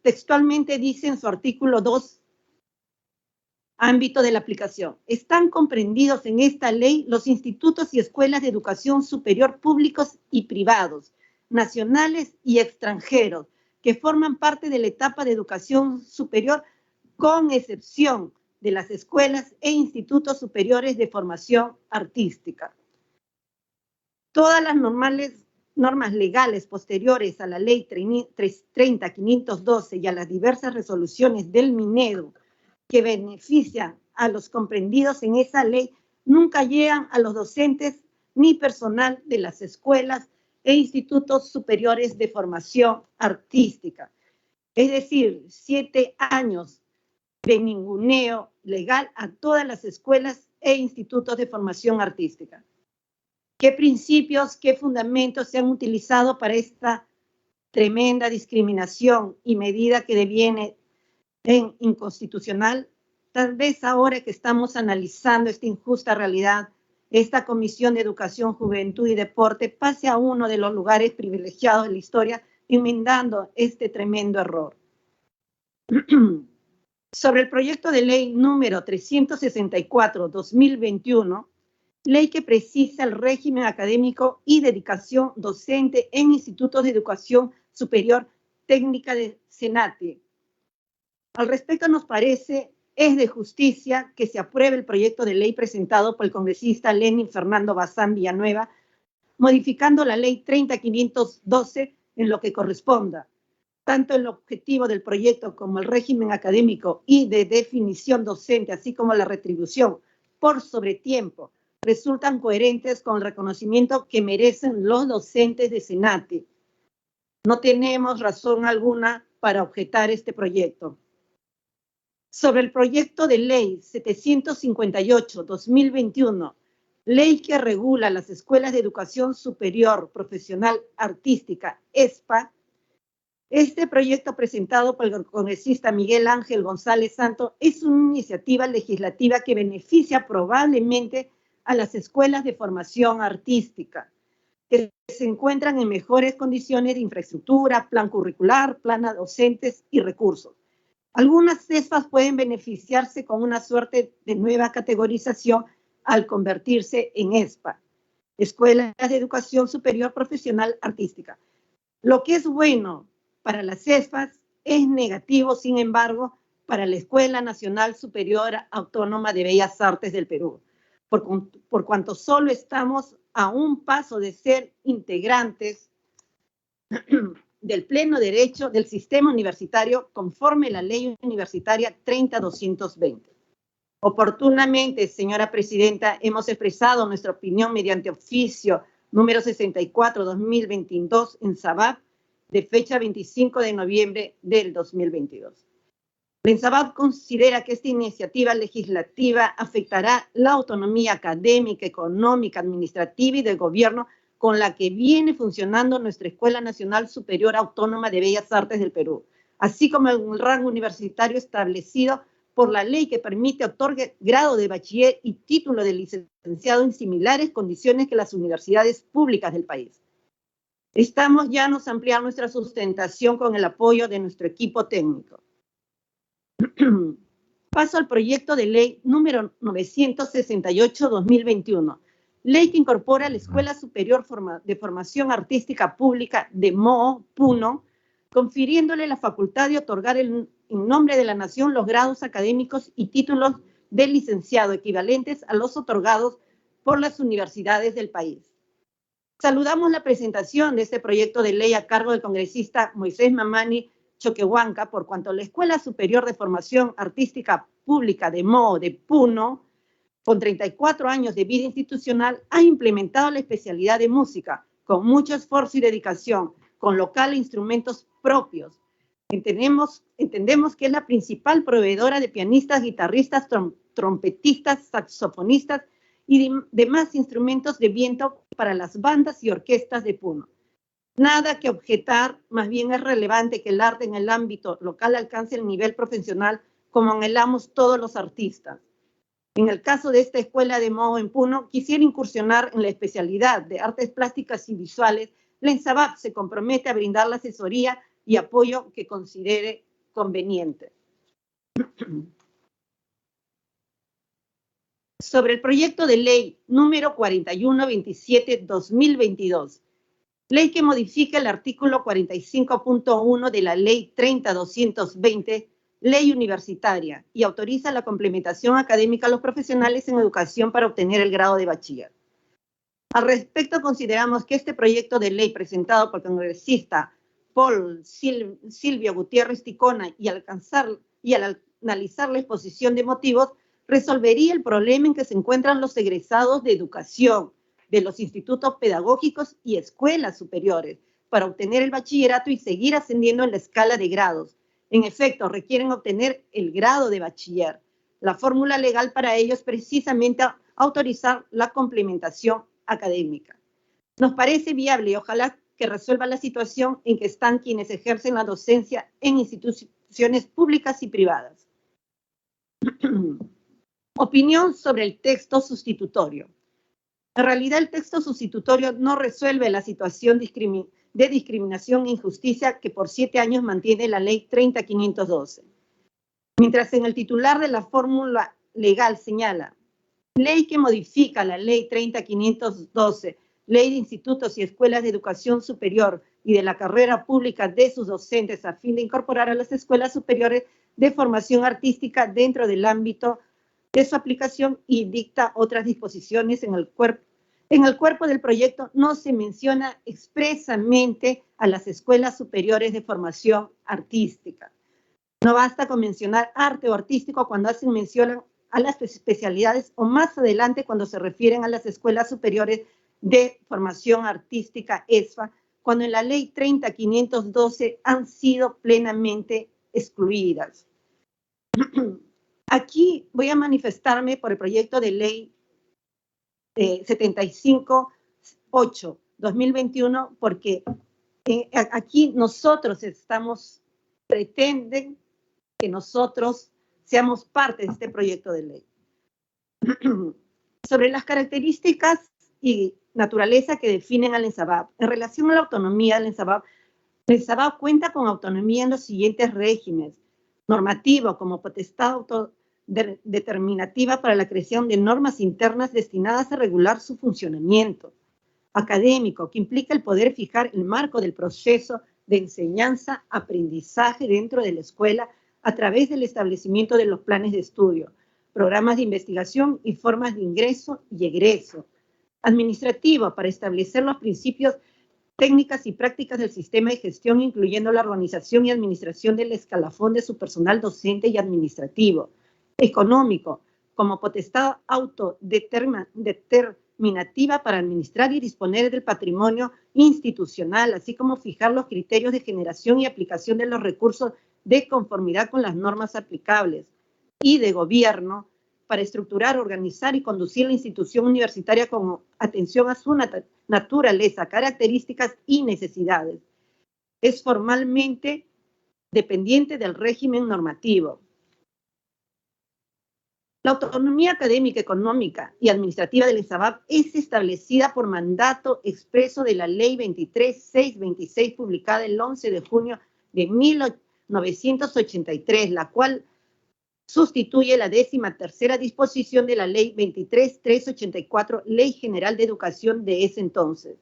Textualmente dice en su artículo 2, ámbito de la aplicación. Están comprendidos en esta ley los institutos y escuelas de educación superior públicos y privados, nacionales y extranjeros, que forman parte de la etapa de educación superior, con excepción de las escuelas e institutos superiores de formación artística. Todas las normas legales posteriores a la ley 30512 y a las diversas resoluciones del Minedu que benefician a los comprendidos en esa ley nunca llegan a los docentes ni personal de las escuelas e institutos superiores de formación artística. Es decir, 7 años de ninguneo legal a todas las escuelas e institutos de formación artística. ¿Qué principios, qué fundamentos se han utilizado para esta tremenda discriminación y medida que deviene en inconstitucional? Tal vez ahora que estamos analizando esta injusta realidad, esta Comisión de Educación, Juventud y Deporte pase a uno de los lugares privilegiados de la historia, enmendando este tremendo error. Sobre el proyecto de ley número 364-2021, ley que precisa el régimen académico y dedicación docente en institutos de educación superior técnica de SENATE. Al respecto, nos parece es de justicia que se apruebe el proyecto de ley presentado por el congresista Lenin Fernando Bazán Villanueva, modificando la ley 30512 en lo que corresponda. Tanto el objetivo del proyecto como el régimen académico y de definición docente, así como la retribución por sobretiempo, resultan coherentes con el reconocimiento que merecen los docentes de SENATE. No tenemos razón alguna para objetar este proyecto. Sobre el proyecto de ley 758-2021, ley que regula las escuelas de educación superior profesional artística, ESPA, este proyecto presentado por el congresista Miguel Ángel González Santo es una iniciativa legislativa que beneficia probablemente a las escuelas de formación artística, que se encuentran en mejores condiciones de infraestructura, plan curricular, plan docentes y recursos. Algunas ESPAs pueden beneficiarse con una suerte de nueva categorización al convertirse en ESPA, Escuelas de Educación Superior Profesional Artística. Lo que es bueno para las ESPAs es negativo, sin embargo, para la Escuela Nacional Superior Autónoma de Bellas Artes del Perú, por cuanto solo estamos a un paso de ser integrantes del pleno derecho del sistema universitario conforme la ley universitaria 30220. Oportunamente, señora presidenta, hemos expresado nuestra opinión mediante oficio número 64-2022 en SABAP de fecha 25 de noviembre del 2022. La SABAP considera que esta iniciativa legislativa afectará la autonomía académica, económica, administrativa y del gobierno con la que viene funcionando nuestra Escuela Nacional Superior Autónoma de Bellas Artes del Perú, así como el rango universitario establecido por la ley que permite otorgar grado de bachiller y título de licenciado en similares condiciones que las universidades públicas del país. Estamos ya a ampliar nuestra sustentación con el apoyo de nuestro equipo técnico. Paso al proyecto de ley número 968-2021, ley que incorpora la Escuela Superior de Formación Artística Pública de MOO, PUNO, confiriéndole la facultad de otorgar en nombre de la nación los grados académicos y títulos de licenciado equivalentes a los otorgados por las universidades del país. Saludamos la presentación de este proyecto de ley a cargo del congresista Moisés Mamani Choquehuanca, por cuanto la Escuela Superior de Formación Artística Pública de MOO de Puno, con 34 años de vida institucional, ha implementado la especialidad de música con mucho esfuerzo y dedicación, con local e instrumentos propios. Entendemos que es la principal proveedora de pianistas, guitarristas, trompetistas, saxofonistas y demás instrumentos de viento para las bandas y orquestas de Puno. Nada que objetar, más bien es relevante que el arte en el ámbito local alcance el nivel profesional como anhelamos todos los artistas. En el caso de esta escuela de MOO en Puno, quisiera incursionar en la especialidad de artes plásticas y visuales. La ENSAVAP se compromete a brindar la asesoría y apoyo que considere conveniente. Sobre el proyecto de ley número 4127-2022, ley que modifica el artículo 45.1 de la ley 30.220, ley universitaria, y autoriza la complementación académica a los profesionales en educación para obtener el grado de bachiller. Al respecto, consideramos que este proyecto de ley presentado por el congresista Paul Silvio Gutiérrez Ticona y al analizar la exposición de motivos, resolvería el problema en que se encuentran los egresados de educación de los institutos pedagógicos y escuelas superiores para obtener el bachillerato y seguir ascendiendo en la escala de grados. En efecto, requieren obtener el grado de bachiller. La fórmula legal para ello es precisamente autorizar la complementación académica. Nos parece viable y ojalá que resuelva la situación en que están quienes ejercen la docencia en instituciones públicas y privadas. Opinión sobre el texto sustitutorio. En realidad, el texto sustitutorio no resuelve la situación de discriminación e injusticia que por 7 años mantiene la ley 30.512. Mientras en el titular de la fórmula legal señala, ley que modifica la ley 30.512, ley de institutos y escuelas de educación superior y de la carrera pública de sus docentes a fin de incorporar a las escuelas superiores de formación artística dentro del ámbito de su aplicación y dicta otras disposiciones en el cuerpo del proyecto, no se menciona expresamente a las escuelas superiores de formación artística. No basta con mencionar arte o artístico cuando hacen mención a las especialidades o más adelante cuando se refieren a las escuelas superiores de formación artística ESFA, cuando en la ley 30.512 han sido plenamente excluidas. Aquí voy a manifestarme por el proyecto de ley 75.8/2021, porque aquí nosotros pretenden que nosotros seamos parte de este proyecto de ley. Sobre las características y naturaleza que definen al ENSAVAP. En relación a la autonomía del ENSAVAP, el ENSAVAP cuenta con autonomía en los siguientes regímenes: normativo, como potestad determinativa para la creación de normas internas destinadas a regular su funcionamiento; académico, que implica el poder fijar el marco del proceso de enseñanza-aprendizaje dentro de la escuela a través del establecimiento de los planes de estudio, programas de investigación y formas de ingreso y egreso; administrativo, para establecer los principios, técnicas y prácticas del sistema de gestión, incluyendo la organización y administración del escalafón de su personal docente y administrativo; económico, como potestad autodeterminativa para administrar y disponer del patrimonio institucional, así como fijar los criterios de generación y aplicación de los recursos de conformidad con las normas aplicables; y de gobierno, para estructurar, organizar y conducir la institución universitaria con atención a su naturaleza, características y necesidades. Es formalmente dependiente del régimen normativo. La autonomía académica, económica y administrativa del ENSAVAP es establecida por mandato expreso de la Ley 23.626, publicada el 11 de junio de 1983, la cual sustituye la 13ª disposición de la Ley 23.384, Ley General de Educación de ese entonces.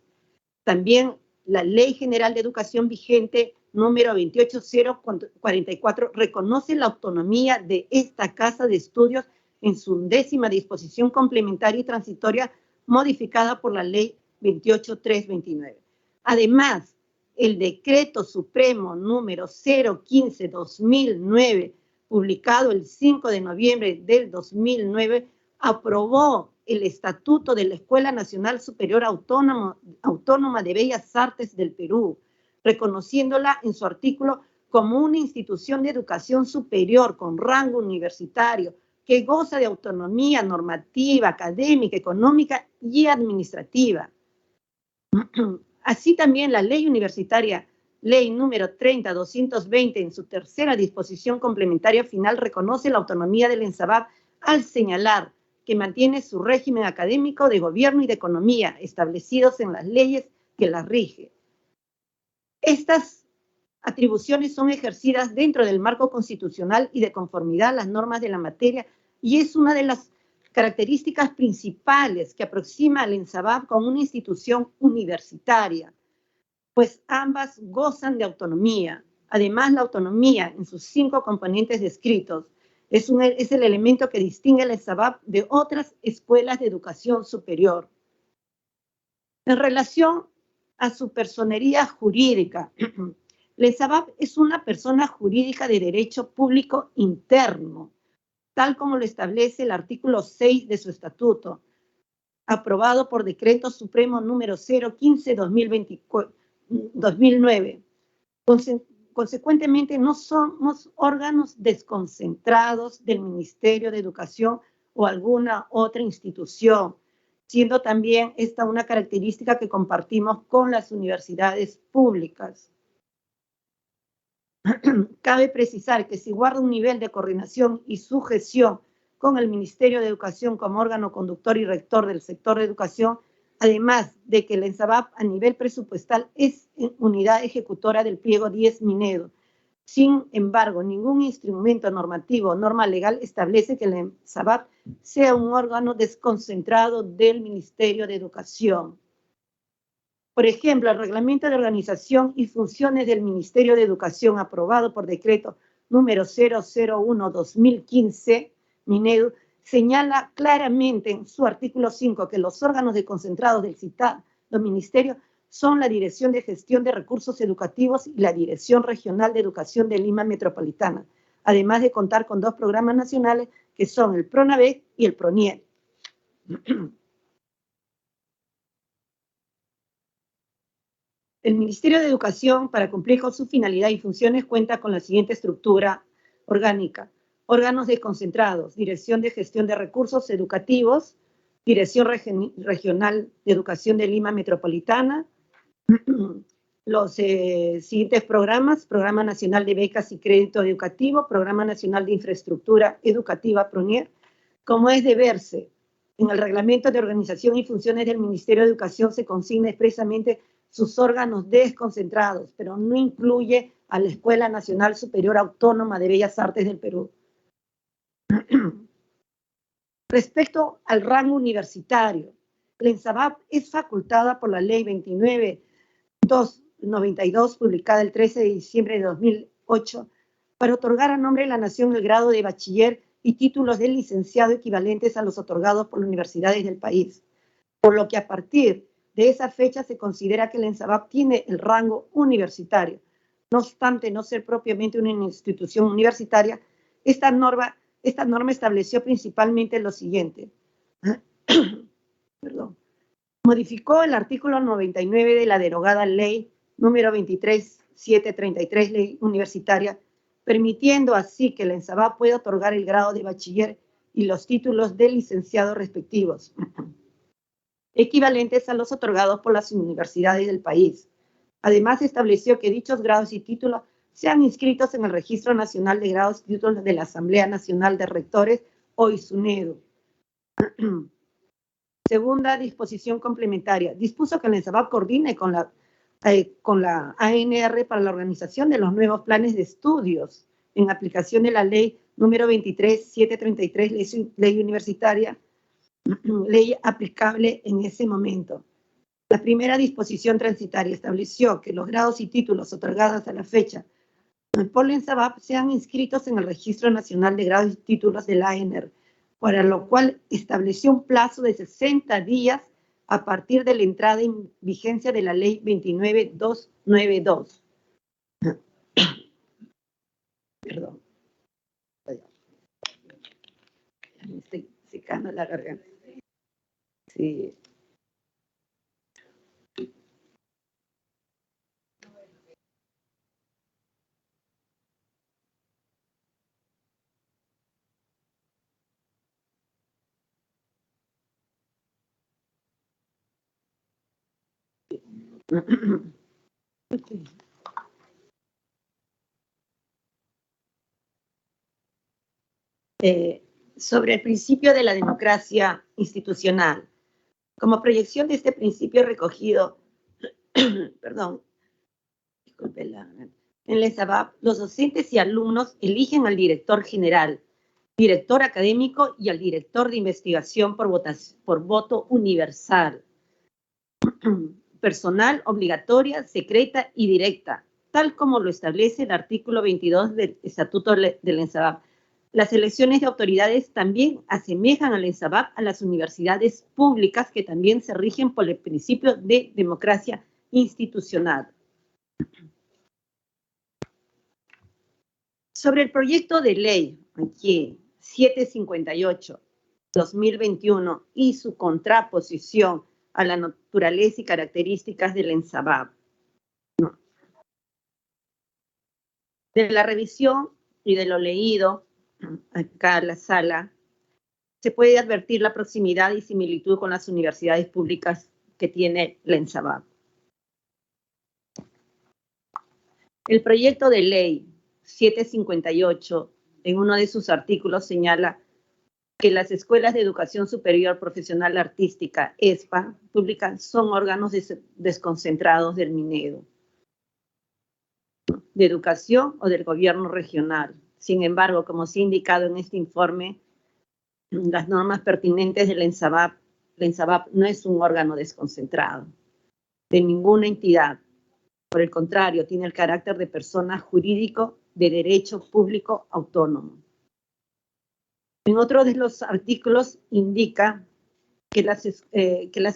También la Ley General de Educación vigente número 28044 reconoce la autonomía de esta casa de estudios en su 10ª disposición complementaria y transitoria, modificada por la Ley 28329. Además, el Decreto Supremo número 015-2009, publicado el 5 de noviembre del 2009, aprobó el Estatuto de la Escuela Nacional Superior Autónoma de Bellas Artes del Perú, reconociéndola en su artículo como una institución de educación superior con rango universitario que goza de autonomía normativa, académica, económica y administrativa. Así también la ley universitaria, ley número 30-220, en su tercera disposición complementaria final, reconoce la autonomía del ENSABAP al señalar que mantiene su régimen académico de gobierno y de economía establecidos en las leyes que las rigen. Estas atribuciones son ejercidas dentro del marco constitucional y de conformidad a las normas de la materia, y es una de las características principales que aproxima al ENSABAP con una institución universitaria, pues ambas gozan de autonomía. Además, la autonomía en sus 5 componentes descritos es el elemento que distingue al ENSABAP de otras escuelas de educación superior. En relación a su personería jurídica, el ENSABAP es una persona jurídica de derecho público interno, tal como lo establece el artículo 6 de su estatuto, aprobado por Decreto Supremo número 015-2009. Consecuentemente, no somos órganos desconcentrados del Ministerio de Educación o alguna otra institución, siendo también esta una característica que compartimos con las universidades públicas. Cabe precisar que si guarda un nivel de coordinación y sujeción con el Ministerio de Educación como órgano conductor y rector del sector de educación, además de que el ENSABAP a nivel presupuestal es unidad ejecutora del pliego 10 Minedo. Sin embargo, ningún instrumento normativo o norma legal establece que el ENSABAP sea un órgano desconcentrado del Ministerio de Educación. Por ejemplo, el Reglamento de Organización y Funciones del Ministerio de Educación, aprobado por decreto número 001-2015, Minedu, señala claramente en su artículo 5 que los órganos desconcentrados del citado ministerio son la Dirección de Gestión de Recursos Educativos y la Dirección Regional de Educación de Lima Metropolitana, además de contar con 2 programas nacionales que son el PRONAVEC y el PRONIER. El Ministerio de Educación, para cumplir con su finalidad y funciones, cuenta con la siguiente estructura orgánica: órganos desconcentrados, Dirección de Gestión de Recursos Educativos, Dirección Regional de Educación de Lima Metropolitana, los siguientes programas: Programa Nacional de Becas y Crédito Educativo, Programa Nacional de Infraestructura Educativa, PRONIER. Como es de verse, en el Reglamento de Organización y Funciones del Ministerio de Educación se consigna expresamente sus órganos desconcentrados, pero no incluye a la Escuela Nacional Superior Autónoma de Bellas Artes del Perú. Respecto al rango universitario, la ENSABAP es facultada por la Ley 29.292, publicada el 13 de diciembre de 2008, para otorgar a nombre de la Nación el grado de bachiller y títulos de licenciado equivalentes a los otorgados por las universidades del país, por lo que a partir de esa fecha se considera que el ENSABAP tiene el rango universitario. No obstante no ser propiamente una institución universitaria, esta norma estableció principalmente lo siguiente. Modificó el artículo 99 de la derogada ley número 23733, ley universitaria, permitiendo así que el ENSABAP pueda otorgar el grado de bachiller y los títulos de licenciado respectivos, equivalentes a los otorgados por las universidades del país. Además, estableció que dichos grados y títulos sean inscritos en el Registro Nacional de Grados y Títulos de la Asamblea Nacional de Rectores, o ISUNEDO. Segunda disposición complementaria. Dispuso que el ENSABAP coordine con la ANR para la organización de los nuevos planes de estudios en aplicación de la ley número 23733, ley universitaria, ley aplicable en ese momento. La primera disposición transitaria estableció que los grados y títulos otorgados a la fecha por la ENSABAP sean inscritos en el Registro Nacional de Grados y Títulos de la ANR, para lo cual estableció un plazo de 60 días a partir de la entrada en vigencia de la Ley 29292. Perdón. Me estoy secando la garganta. Sí. Sobre el principio de la democracia institucional. Como proyección de este principio recogido, perdón, disculpe en la ESABAP, los docentes y alumnos eligen al director general, director académico y al director de investigación por voto universal. Personal obligatoria, secreta y directa, tal como lo establece el artículo 22 del Estatuto del ENSABAP. Las elecciones de autoridades también asemejan al ENSABAP a las universidades públicas que también se rigen por el principio de democracia institucional. Sobre el proyecto de ley, aquí, 758-2021 y su contraposición a la naturaleza y características del ENSABAP. De la revisión y de lo leído acá en la sala, se puede advertir la proximidad y similitud con las universidades públicas que tiene la ENSABAP. El proyecto de ley 758, en uno de sus artículos, señala que las escuelas de educación superior profesional artística, ESPA, públicas, son órganos desconcentrados del MINEDO, de educación o del gobierno regional. Sin embargo, como se ha indicado en este informe, las normas pertinentes del ENSABAP, la ENSABAP no es un órgano desconcentrado de ninguna entidad. Por el contrario, tiene el carácter de persona jurídico de derecho público autónomo. En otro de los artículos indica que las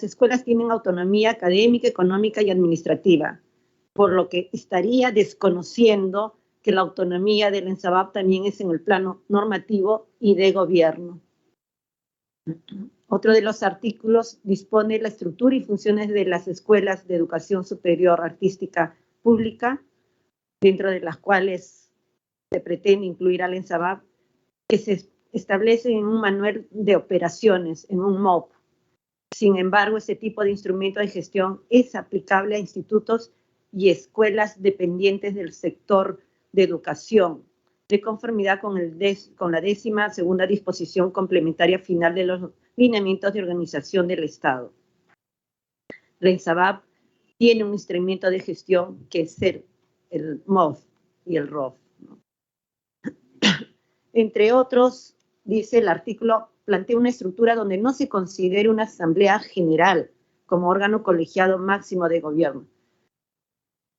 escuelas tienen autonomía académica, económica y administrativa, por lo que estaría desconociendo que la autonomía del ENSABAP también es en el plano normativo y de gobierno. Otro de los artículos dispone la estructura y funciones de las escuelas de educación superior artística pública, dentro de las cuales se pretende incluir al ENSABAP, que se establece en un manual de operaciones, en un MOP. Sin embargo, ese tipo de instrumento de gestión es aplicable a institutos y escuelas dependientes del sector de educación, de conformidad con la 12ª disposición complementaria final de los lineamientos de organización del Estado. La ENSABAP tiene un instrumento de gestión que es el MOF y el ROF, ¿no? Entre otros, dice el artículo, plantea una estructura donde no se considere una asamblea general como órgano colegiado máximo de gobierno,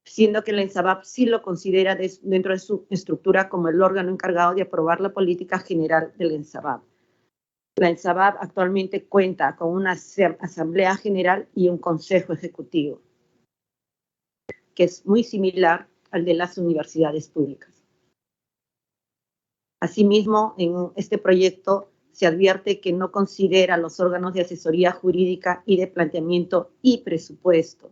siendo que la ENSABAP sí lo considera dentro de su estructura como el órgano encargado de aprobar la política general del ENSABAP. La ENSABAP actualmente cuenta con una asamblea general y un consejo ejecutivo, que es muy similar al de las universidades públicas. Asimismo, en este proyecto se advierte que no considera los órganos de asesoría jurídica y de planteamiento y presupuesto,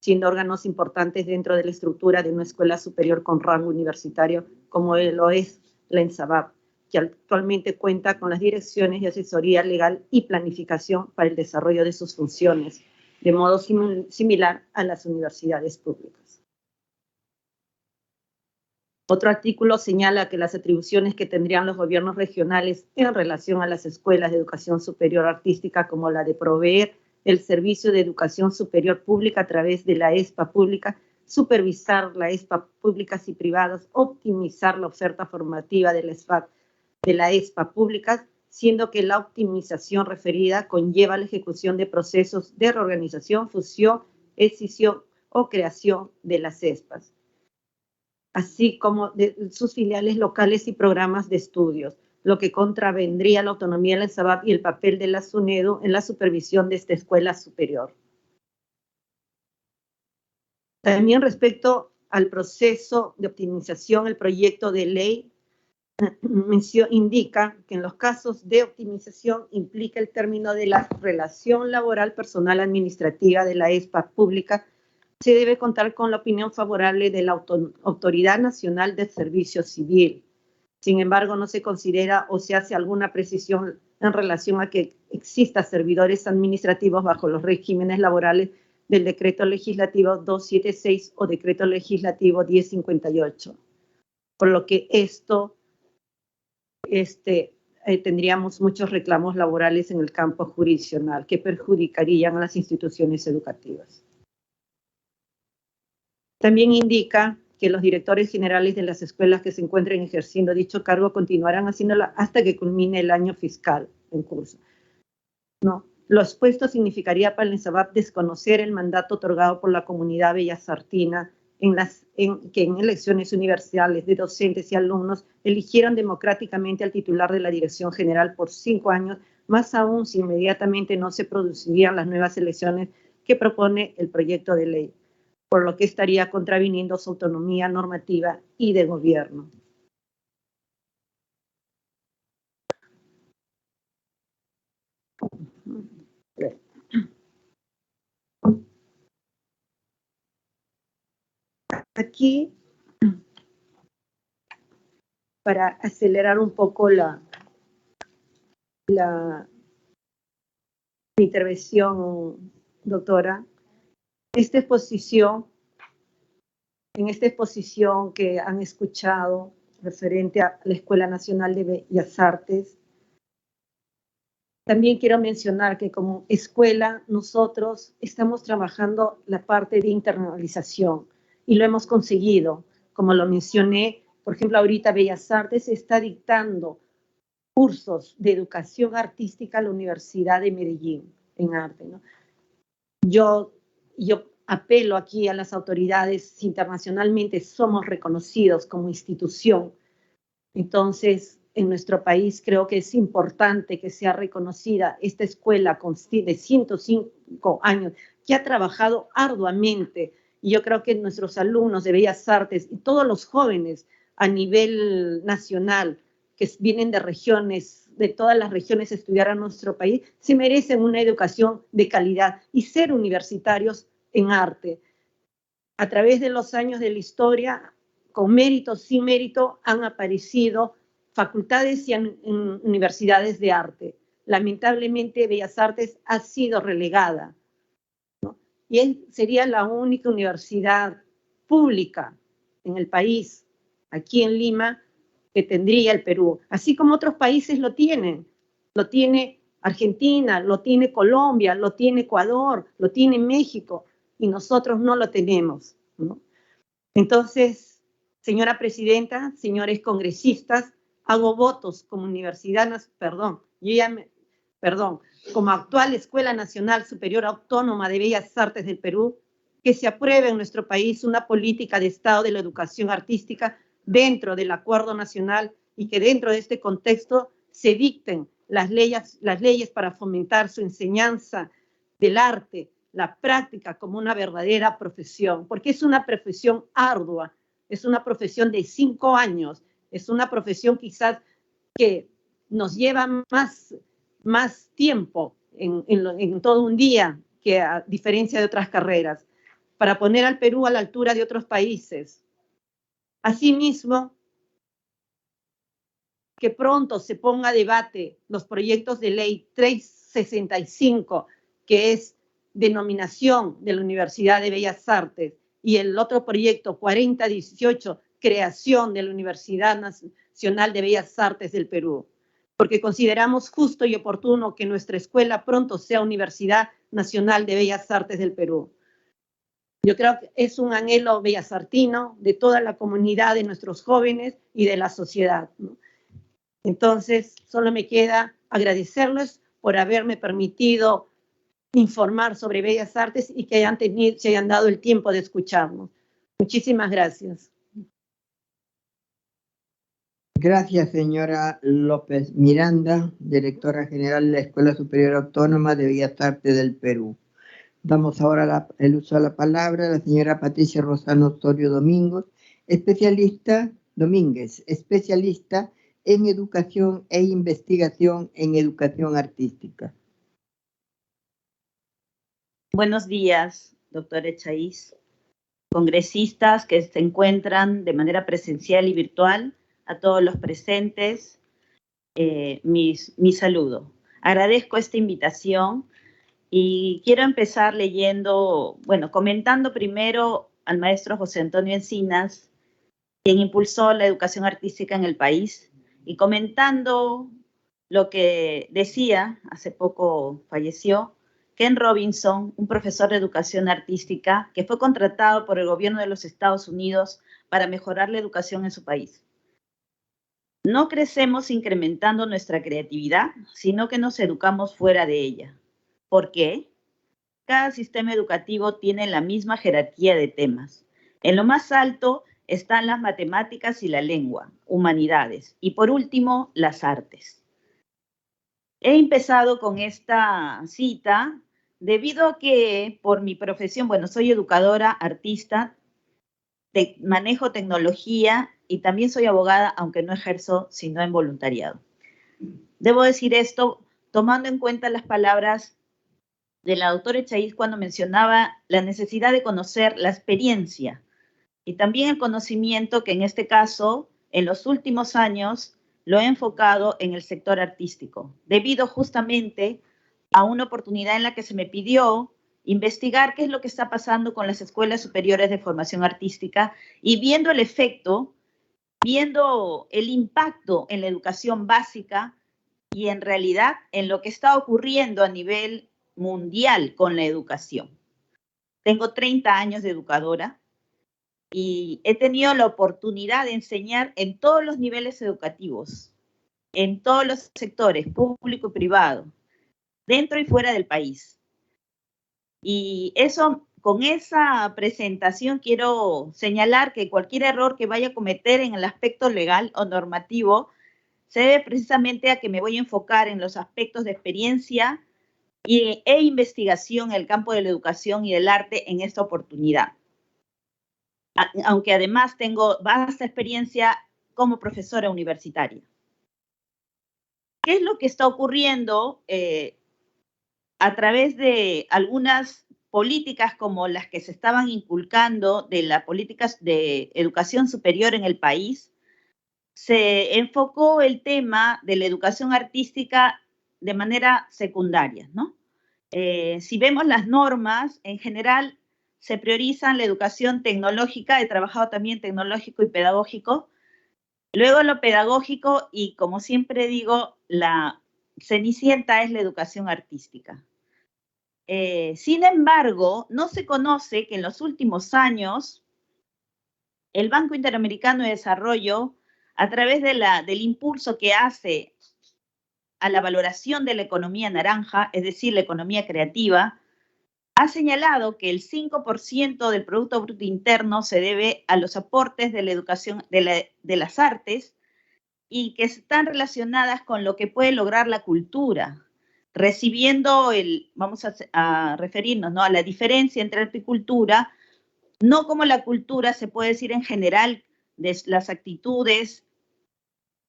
siendo órganos importantes dentro de la estructura de una escuela superior con rango universitario, como lo es la ENSABAP, que actualmente cuenta con las direcciones de asesoría legal y planificación para el desarrollo de sus funciones, de modo similar a las universidades públicas. Otro artículo señala que las atribuciones que tendrían los gobiernos regionales en relación a las escuelas de educación superior artística, como la de proveer el servicio de educación superior pública a través de la ESPA pública, supervisar la ESPA públicas y privadas, optimizar la oferta formativa de la ESPA públicas, siendo que la optimización referida conlleva la ejecución de procesos de reorganización, fusión, escisión o creación de las ESPAs, así como de sus filiales locales y programas de estudios. lo que contravendría la autonomía de la ENSABAP y el papel de la SUNEDU en la supervisión de esta escuela superior. También respecto al proceso de optimización, el proyecto de ley indica que en los casos de optimización implica el término de la relación laboral personal administrativa de la ESPA pública, se debe contar con la opinión favorable de la Autoridad Nacional del Servicio Civil. Sin embargo, no se considera o se hace alguna precisión en relación a que exista servidores administrativos bajo los regímenes laborales del Decreto Legislativo 276 o Decreto Legislativo 1058. Por lo que esto tendríamos muchos reclamos laborales en el campo jurisdiccional que perjudicarían a las instituciones educativas. También indica que los directores generales de las escuelas que se encuentren ejerciendo dicho cargo continuarán haciéndolo hasta que culmine el año fiscal en curso. No, lo expuesto significaría para el ENSABAP desconocer el mandato otorgado por la comunidad bellasartina que en elecciones universales de docentes y alumnos eligieron democráticamente al titular de la dirección general por 5 años, más aún si inmediatamente no se producirían las nuevas elecciones que propone el proyecto de ley, por lo que estaría contraviniendo su autonomía normativa y de gobierno. Aquí, para acelerar un poco la intervención, doctora, en esta exposición que han escuchado referente a la Escuela Nacional de Bellas Artes, también quiero mencionar que como escuela nosotros estamos trabajando la parte de internalización y lo hemos conseguido. Como lo mencioné, por ejemplo, ahorita Bellas Artes está dictando cursos de educación artística a la Universidad de Medellín en arte, ¿no? Yo apelo aquí a las autoridades, internacionalmente somos reconocidos como institución. Entonces, en nuestro país creo que es importante que sea reconocida esta escuela de 105 años, que ha trabajado arduamente. Y yo creo que nuestros alumnos de Bellas Artes y todos los jóvenes a nivel nacional que vienen de regiones, de todas las regiones a estudiar a nuestro país, se merecen una educación de calidad y ser universitarios en arte. A través de los años de la historia, con mérito, sin mérito, han aparecido facultades y universidades de arte. Lamentablemente, Bellas Artes ha sido relegada, ¿no? Y sería la única universidad pública en el país, aquí en Lima, que tendría el Perú, así como otros países lo tienen. Lo tiene Argentina, lo tiene Colombia, lo tiene Ecuador, lo tiene México, y nosotros no lo tenemos, ¿no? Entonces, señora presidenta, señores congresistas, hago votos como como actual Escuela Nacional Superior Autónoma de Bellas Artes del Perú, que se apruebe en nuestro país una política de Estado de la educación artística dentro del acuerdo nacional y que dentro de este contexto se dicten las leyes para fomentar su enseñanza del arte, la práctica como una verdadera profesión, porque es una profesión ardua, es una profesión de 5 años, es una profesión quizás que nos lleva más tiempo en todo un día que a diferencia de otras carreras, para poner al Perú a la altura de otros países. Asimismo, que pronto se ponga a debate los proyectos de ley 365, que es denominación de la Universidad de Bellas Artes, y el otro proyecto 4018, creación de la Universidad Nacional de Bellas Artes del Perú, porque consideramos justo y oportuno que nuestra escuela pronto sea Universidad Nacional de Bellas Artes del Perú. Yo creo que es un anhelo bellasartino de toda la comunidad, de nuestros jóvenes y de la sociedad, ¿no? Entonces, solo me queda agradecerles por haberme permitido informar sobre Bellas Artes y que se hayan dado el tiempo de escucharnos. Muchísimas gracias. Gracias, señora López Miranda, directora general de la Escuela Superior Autónoma de Bellas Artes del Perú. Damos ahora el uso de la palabra a la señora Patricia Rosano Osorio Domínguez, especialista en educación e investigación en educación artística. Buenos días, doctor Echaíz, congresistas que se encuentran de manera presencial y virtual, a todos los presentes, mi saludo. Agradezco esta invitación y quiero empezar comentando primero al maestro José Antonio Encinas, quien impulsó la educación artística en el país, y comentando lo que decía, hace poco falleció, Ken Robinson, un profesor de educación artística que fue contratado por el gobierno de los Estados Unidos para mejorar la educación en su país. No crecemos incrementando nuestra creatividad, sino que nos educamos fuera de ella. ¿Por qué? Cada sistema educativo tiene la misma jerarquía de temas. En lo más alto están las matemáticas y la lengua, humanidades, y por último, las artes. He empezado con esta cita debido a que por mi profesión, soy educadora, artista, manejo tecnología y también soy abogada, aunque no ejerzo sino en voluntariado. Debo decir esto tomando en cuenta las palabras de la doctora Echaíz cuando mencionaba la necesidad de conocer la experiencia y también el conocimiento que en este caso, en los últimos años, lo he enfocado en el sector artístico, debido justamente a una oportunidad en la que se me pidió investigar qué es lo que está pasando con las escuelas superiores de formación artística y viendo el efecto, viendo el impacto en la educación básica y en realidad en lo que está ocurriendo a nivel mundial con la educación. Tengo 30 años de educadora y he tenido la oportunidad de enseñar en todos los niveles educativos, en todos los sectores, público y privado, dentro y fuera del país. Y con esa presentación quiero señalar que cualquier error que vaya a cometer en el aspecto legal o normativo se debe precisamente a que me voy a enfocar en los aspectos de experiencia e investigación en el campo de la educación y del arte en esta oportunidad. Aunque además tengo vasta experiencia como profesora universitaria. ¿Qué es lo que está ocurriendo a través de algunas políticas como las que se estaban inculcando de las políticas de educación superior en el país? Se enfocó el tema de la educación artística de manera secundaria, ¿no? Si vemos las normas, en general se priorizan la educación tecnológica, he trabajado también tecnológico y pedagógico, luego lo pedagógico y, como siempre digo, la cenicienta es la educación artística. Sin embargo, no se conoce que en los últimos años el Banco Interamericano de Desarrollo, a través del impulso que hace a la valoración de la economía naranja, es decir, la economía creativa, ha señalado que el 5% del Producto Bruto Interno se debe a los aportes de la educación de las artes y que están relacionadas con lo que puede lograr la cultura, recibiendo vamos a referirnos, ¿no?, a la diferencia entre arte y cultura, no como la cultura se puede decir en general de las actitudes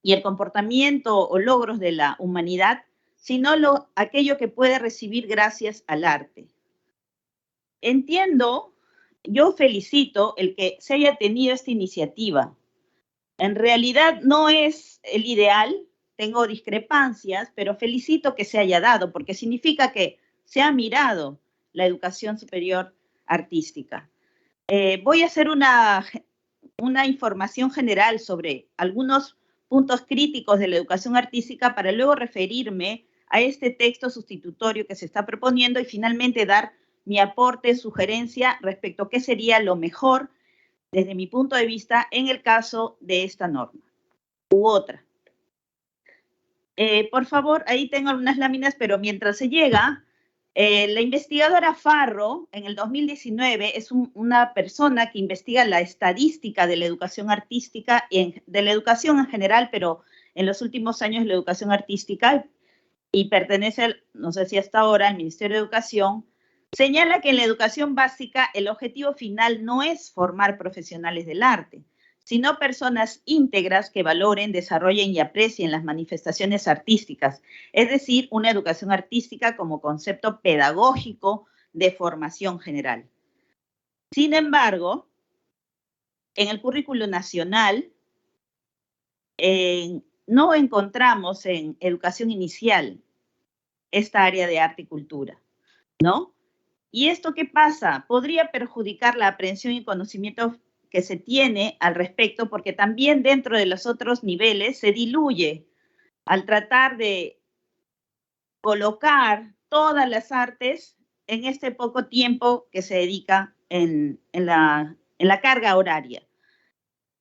y el comportamiento o logros de la humanidad, sino aquello que puede recibir gracias al arte. Entiendo, yo felicito el que se haya tenido esta iniciativa. En realidad no es el ideal, tengo discrepancias, pero felicito que se haya dado, porque significa que se ha mirado la educación superior artística. Voy a hacer una información general sobre algunos puntos críticos de la educación artística para luego referirme a este texto sustitutorio que se está proponiendo y finalmente dar mi aporte, sugerencia respecto a qué sería lo mejor desde mi punto de vista en el caso de esta norma u otra. Por favor, ahí tengo algunas láminas, pero mientras se llega, La investigadora Farro, en el 2019, es una persona que investiga la estadística de la educación artística, de la educación en general, pero en los últimos años la educación artística, y pertenece, no sé si hasta ahora, al Ministerio de Educación. Señala que en la educación básica el objetivo final no es formar profesionales del arte, sino personas íntegras que valoren, desarrollen y aprecien las manifestaciones artísticas, es decir, una educación artística como concepto pedagógico de formación general. Sin embargo, en el currículo nacional no encontramos en educación inicial esta área de arte y cultura, ¿no? ¿Y esto qué pasa? Podría perjudicar la aprehensión y conocimiento que se tiene al respecto, porque también dentro de los otros niveles se diluye al tratar de colocar todas las artes en este poco tiempo que se dedica en la carga horaria.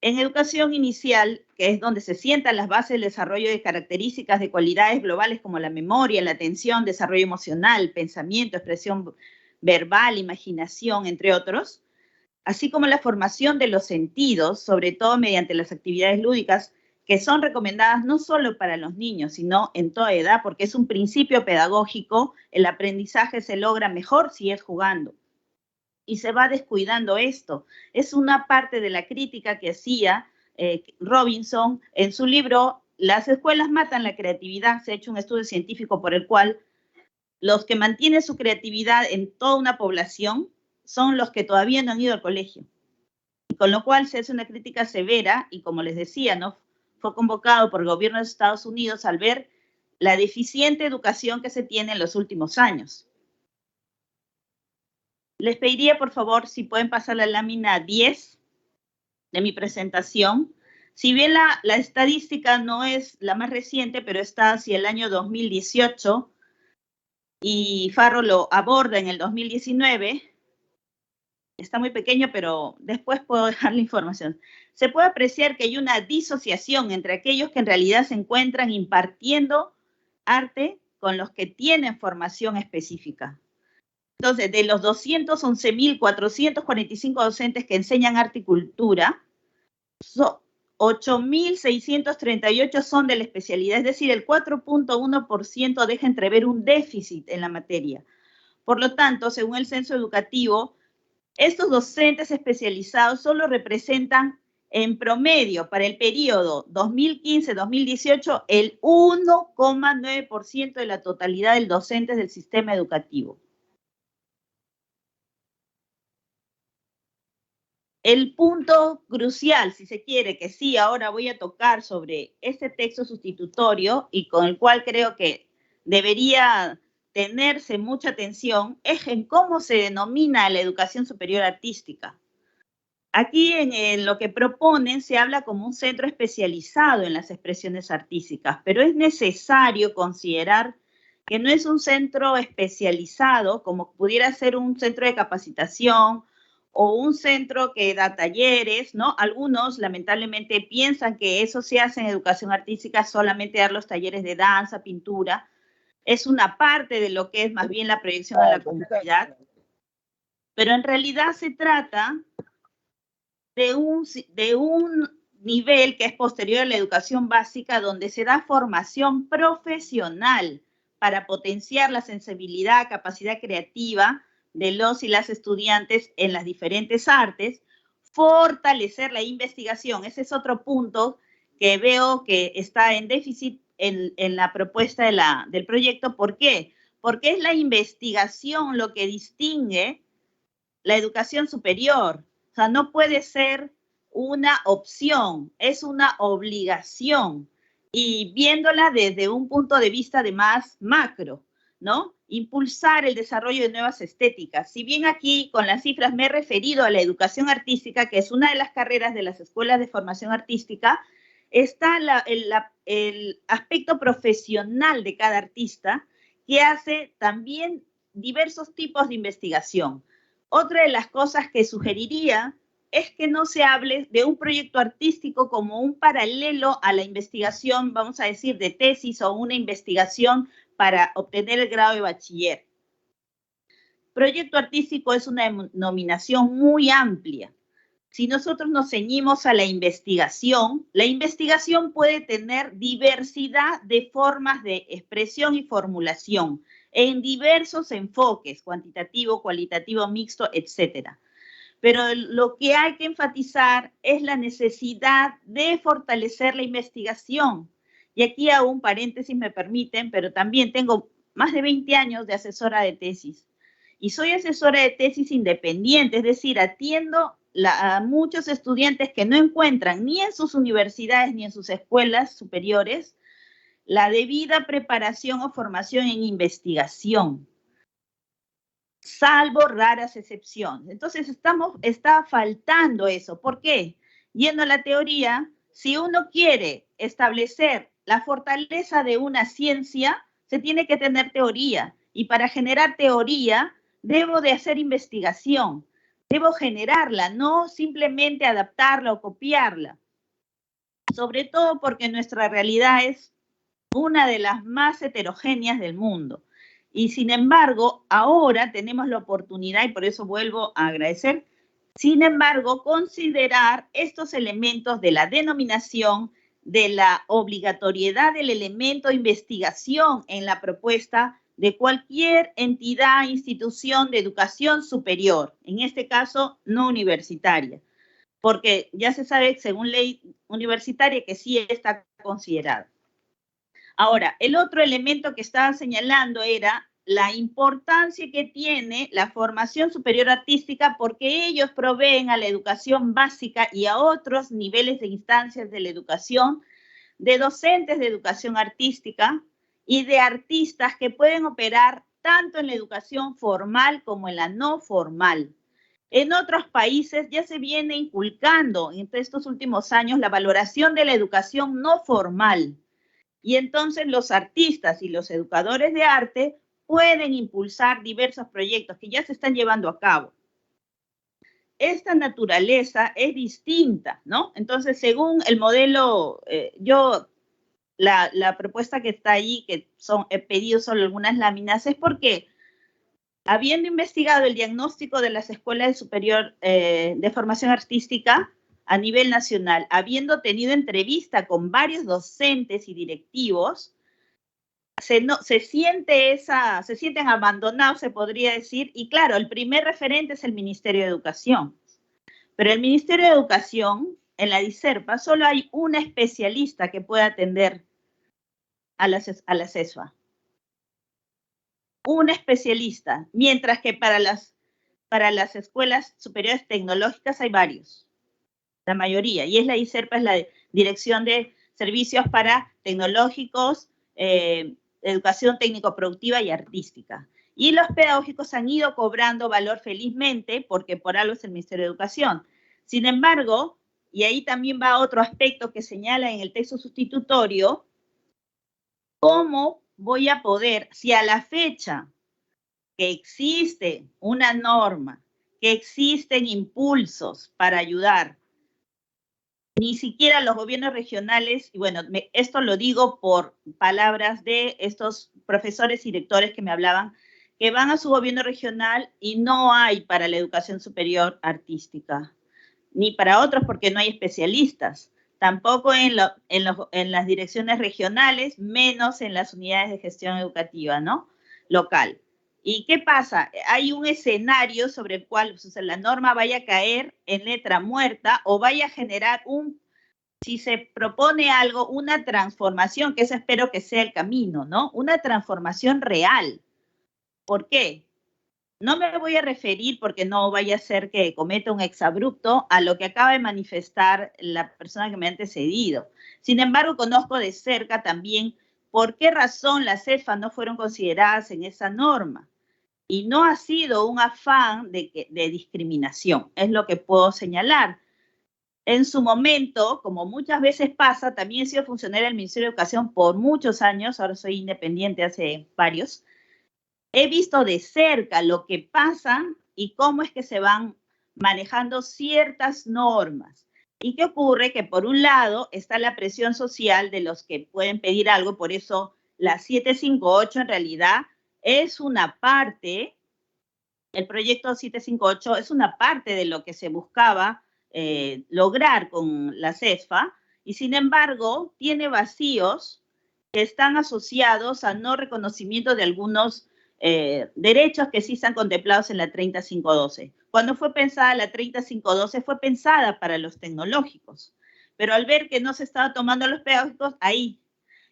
En educación inicial, que es donde se sientan las bases del desarrollo de características de cualidades globales como la memoria, la atención, desarrollo emocional, pensamiento, expresión verbal, imaginación, entre otros, así como la formación de los sentidos, sobre todo mediante las actividades lúdicas, que son recomendadas no solo para los niños, sino en toda edad, porque es un principio pedagógico, el aprendizaje se logra mejor si es jugando. Y se va descuidando esto. Es una parte de la crítica que hacía Robinson en su libro Las escuelas matan la creatividad. Se ha hecho un estudio científico por el cual los que mantienen su creatividad en toda una población son los que todavía no han ido al colegio. Y con lo cual se hace una crítica severa y, como les decía, ¿no? Fue convocado por el gobierno de Estados Unidos al ver la deficiente educación que se tiene en los últimos años. Les pediría, por favor, si pueden pasar la lámina 10 de mi presentación. Si bien la estadística no es la más reciente, pero está hacia el año 2018, y Farro lo aborda en el 2019, está muy pequeño, pero después puedo dejar la información. Se puede apreciar que hay una disociación entre aquellos que en realidad se encuentran impartiendo arte con los que tienen formación específica. Entonces, de los 211.445 docentes que enseñan arte y cultura, 8.638 son de la especialidad, es decir, el 4.1% deja entrever un déficit en la materia. Por lo tanto, según el censo educativo, estos docentes especializados solo representan en promedio para el periodo 2015-2018 el 1,9% de la totalidad de docentes del sistema educativo. El punto crucial, si se quiere, que sí ahora voy a tocar sobre este texto sustitutorio y con el cual creo que debería tenerse mucha atención, es en cómo se denomina la educación superior artística. Aquí en lo que proponen se habla como un centro especializado en las expresiones artísticas, pero es necesario considerar que no es un centro especializado como pudiera ser un centro de capacitación o un centro que da talleres, ¿no? Algunos lamentablemente piensan que eso se hace en educación artística, solamente dar los talleres de danza, pintura. Es una parte de lo que es más bien la proyección a la comunidad, pero en realidad se trata de un nivel que es posterior a la educación básica, donde se da formación profesional para potenciar la sensibilidad, capacidad creativa de los y las estudiantes en las diferentes artes, fortalecer la investigación. Ese es otro punto que veo que está en déficit en la propuesta del proyecto. ¿Por qué? Porque es la investigación lo que distingue la educación superior. O sea, no puede ser una opción, es una obligación. Y viéndola desde un punto de vista de más macro, ¿no? Impulsar el desarrollo de nuevas estéticas. Si bien aquí con las cifras me he referido a la educación artística, que es una de las carreras de las escuelas de formación artística, está el aspecto profesional de cada artista, que hace también diversos tipos de investigación. Otra de las cosas que sugeriría es que no se hable de un proyecto artístico como un paralelo a la investigación, vamos a decir, de tesis o una investigación para obtener el grado de bachiller. proyecto artístico es una denominación muy amplia. Si nosotros nos ceñimos a la investigación puede tener diversidad de formas de expresión y formulación en diversos enfoques, cuantitativo, cualitativo, mixto, etcétera. Pero lo que hay que enfatizar es la necesidad de fortalecer la investigación. Y aquí hago un paréntesis, me permiten, pero también tengo más de 20 años de asesora de tesis. Y soy asesora de tesis independiente, es decir, atiendo a muchos estudiantes que no encuentran ni en sus universidades ni en sus escuelas superiores la debida preparación o formación en investigación, salvo raras excepciones. Entonces está faltando eso. ¿Por qué? Yendo a la teoría, si uno quiere establecer la fortaleza de una ciencia, se tiene que tener teoría. Y para generar teoría, debo de hacer investigación. Debo generarla, no simplemente adaptarla o copiarla. Sobre todo porque nuestra realidad es una de las más heterogéneas del mundo. Y sin embargo, ahora tenemos la oportunidad, y por eso vuelvo a agradecer, sin embargo, considerar estos elementos de la denominación, de la obligatoriedad del elemento de investigación en la propuesta de cualquier entidad, institución de educación superior, en este caso no universitaria, porque ya se sabe, según ley universitaria, que sí está considerado. Ahora, el otro elemento que estaba señalando era la importancia que tiene la formación superior artística porque ellos proveen a la educación básica y a otros niveles de instancias de la educación, de docentes de educación artística y de artistas que pueden operar tanto en la educación formal como en la no formal. En otros países ya se viene inculcando en estos últimos años la valoración de la educación no formal. Y entonces los artistas y los educadores de arte pueden impulsar diversos proyectos que ya se están llevando a cabo. Esta naturaleza es distinta, ¿no? Entonces, según el modelo, la propuesta que está ahí, que he pedido solo algunas láminas, es porque, habiendo investigado el diagnóstico de las escuelas superior de formación artística a nivel nacional, habiendo tenido entrevista con varios docentes y directivos, se sienten abandonados, se podría decir, y claro, el primer referente es el Ministerio de Educación. Pero el Ministerio de Educación, en la DICERPA, solo hay una especialista que pueda atender a la CESFA. Una especialista, mientras que para las escuelas superiores tecnológicas hay varios, la mayoría, y la DICERPA es la Dirección de Servicios para Tecnológicos, Educación Técnico-Productiva y Artística. Y los pedagógicos han ido cobrando valor felizmente porque por algo es el Ministerio de Educación. Sin embargo, y ahí también va otro aspecto que señala en el texto sustitutorio, ¿cómo voy a poder, si a la fecha que existe una norma, que existen impulsos para ayudar, ni siquiera los gobiernos regionales, y bueno, esto lo digo por palabras de estos profesores y directores que me hablaban, que van a su gobierno regional y no hay para la educación superior artística, ni para otros porque no hay especialistas, tampoco en las direcciones regionales, menos en las unidades de gestión educativa, ¿no? Local. ¿Y qué pasa? Hay un escenario sobre el cual la norma vaya a caer en letra muerta o vaya a generar si se propone algo, una transformación, que eso espero que sea el camino, ¿no? Una transformación real. ¿Por qué? No me voy a referir, porque no vaya a ser que cometa un exabrupto, a lo que acaba de manifestar la persona que me ha antecedido. Sin embargo, conozco de cerca también por qué razón las CESFA no fueron consideradas en esa norma. Y no ha sido un afán de discriminación, es lo que puedo señalar. En su momento, como muchas veces pasa, también he sido funcionaria del Ministerio de Educación por muchos años, ahora soy independiente hace varios. He visto de cerca lo que pasa y cómo es que se van manejando ciertas normas. ¿Y qué ocurre? Que por un lado está la presión social de los que pueden pedir algo, por eso la 758 en realidad es una parte el proyecto 758 es una parte de lo que se buscaba lograr con la CESFA, y sin embargo tiene vacíos que están asociados al no reconocimiento de algunos derechos que sí están contemplados en la 30512. Cuando fue pensada la 30512 fue pensada para los tecnológicos, pero al ver que no se estaba tomando los pedagógicos, ahí.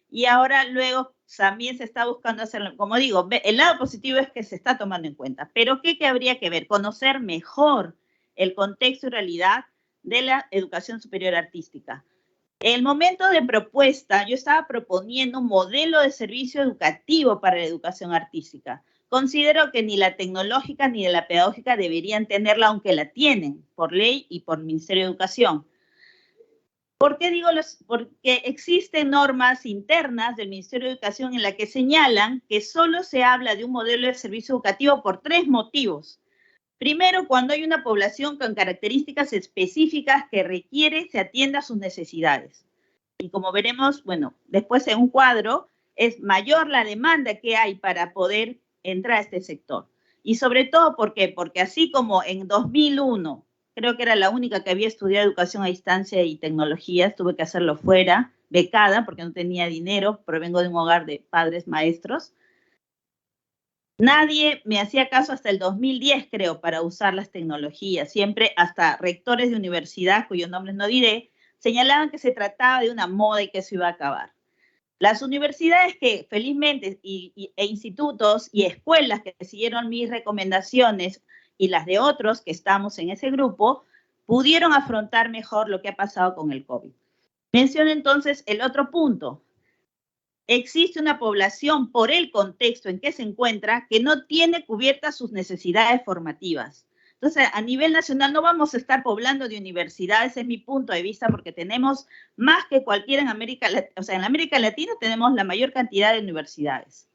Y ahora luego también se está buscando hacerlo. Como digo, el lado positivo es que se está tomando en cuenta, pero ¿qué habría que ver? Conocer mejor el contexto y realidad de la educación superior artística. En el momento de propuesta, yo estaba proponiendo un modelo de servicio educativo para la educación artística. Considero que ni la tecnológica ni la pedagógica deberían tenerla, aunque la tienen por ley y por Ministerio de Educación. ¿Por qué digo porque existen normas internas del Ministerio de Educación en las que señalan que solo se habla de un modelo de servicio educativo por 3 motivos. Primero, cuando hay una población con características específicas que requiere se atienda a sus necesidades. Y como veremos, bueno, después en un cuadro, es mayor la demanda que hay para poder entrar a este sector. Y sobre todo, ¿por qué? Porque así como en 2001, creo que era la única que había estudiado educación a distancia y tecnologías, tuve que hacerlo fuera, becada, porque no tenía dinero, provengo de un hogar de padres maestros. Nadie me hacía caso hasta el 2010, creo, para usar las tecnologías. Siempre hasta rectores de universidad, cuyos nombres no diré, señalaban que se trataba de una moda y que eso iba a acabar. Las universidades que felizmente e institutos y escuelas que siguieron mis recomendaciones y las de otros que estamos en ese grupo, pudieron afrontar mejor lo que ha pasado con el COVID. Menciono entonces el otro punto. Existe una población por el contexto en que se encuentra que no tiene cubiertas sus necesidades formativas. Entonces, a nivel nacional no vamos a estar poblando de universidades, es mi punto de vista, porque tenemos más que cualquiera en América Latina, o sea, en América Latina tenemos la mayor cantidad de universidades.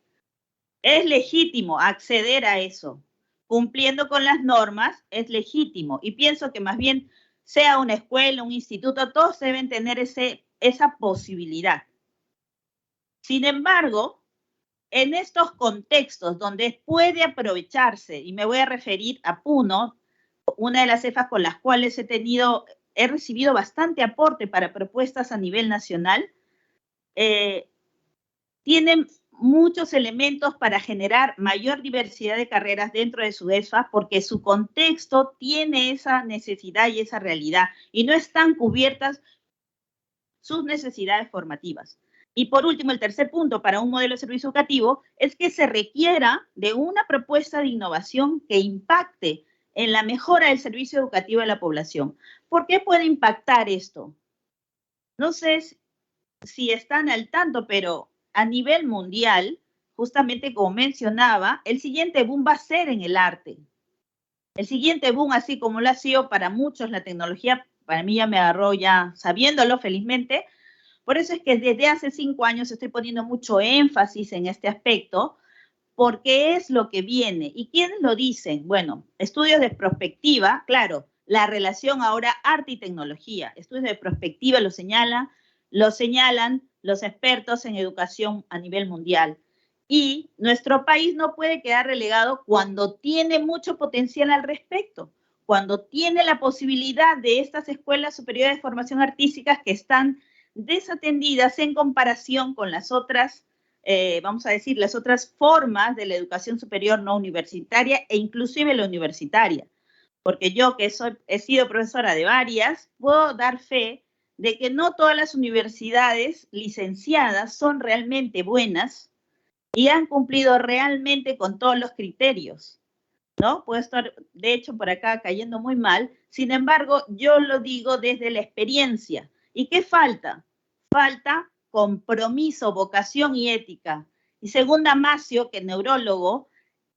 Es legítimo acceder a eso, cumpliendo con las normas, es legítimo. Y pienso que más bien, sea una escuela, un instituto, todos deben tener esa posibilidad. Sin embargo, en estos contextos donde puede aprovecharse, y me voy a referir a Puno, una de las CEFAs con las cuales he recibido bastante aporte para propuestas a nivel nacional, tienen muchos elementos para generar mayor diversidad de carreras dentro de su ESFA, porque su contexto tiene esa necesidad y esa realidad, y no están cubiertas sus necesidades formativas. Y por último, el tercer punto para un modelo de servicio educativo es que se requiera de una propuesta de innovación que impacte en la mejora del servicio educativo de la población. ¿Por qué puede impactar esto? No sé si están al tanto, pero a nivel mundial, justamente como mencionaba, el siguiente boom va a ser en el arte. El siguiente boom, así como lo ha sido para muchos la tecnología, para mí ya me agarró ya sabiéndolo felizmente. Por eso es que desde hace 5 años estoy poniendo mucho énfasis en este aspecto, porque es lo que viene. ¿Y quiénes lo dicen? Bueno, estudios de prospectiva, claro, la relación ahora arte y tecnología. Estudios de prospectiva lo señalan los expertos en educación a nivel mundial. Y nuestro país no puede quedar relegado cuando tiene mucho potencial al respecto, cuando tiene la posibilidad de estas escuelas superiores de formación artística que están desatendidas en comparación con las otras, vamos a decir, las otras formas de la educación superior no universitaria e inclusive la universitaria. Porque yo que he sido profesora de varias, puedo dar fe de que no todas las universidades licenciadas son realmente buenas y han cumplido realmente con todos los criterios, ¿no? Puedo estar, de hecho, por acá cayendo muy mal. Sin embargo, yo lo digo desde la experiencia. ¿Y qué falta? Falta compromiso, vocación y ética. Y según Damasio, que es neurólogo,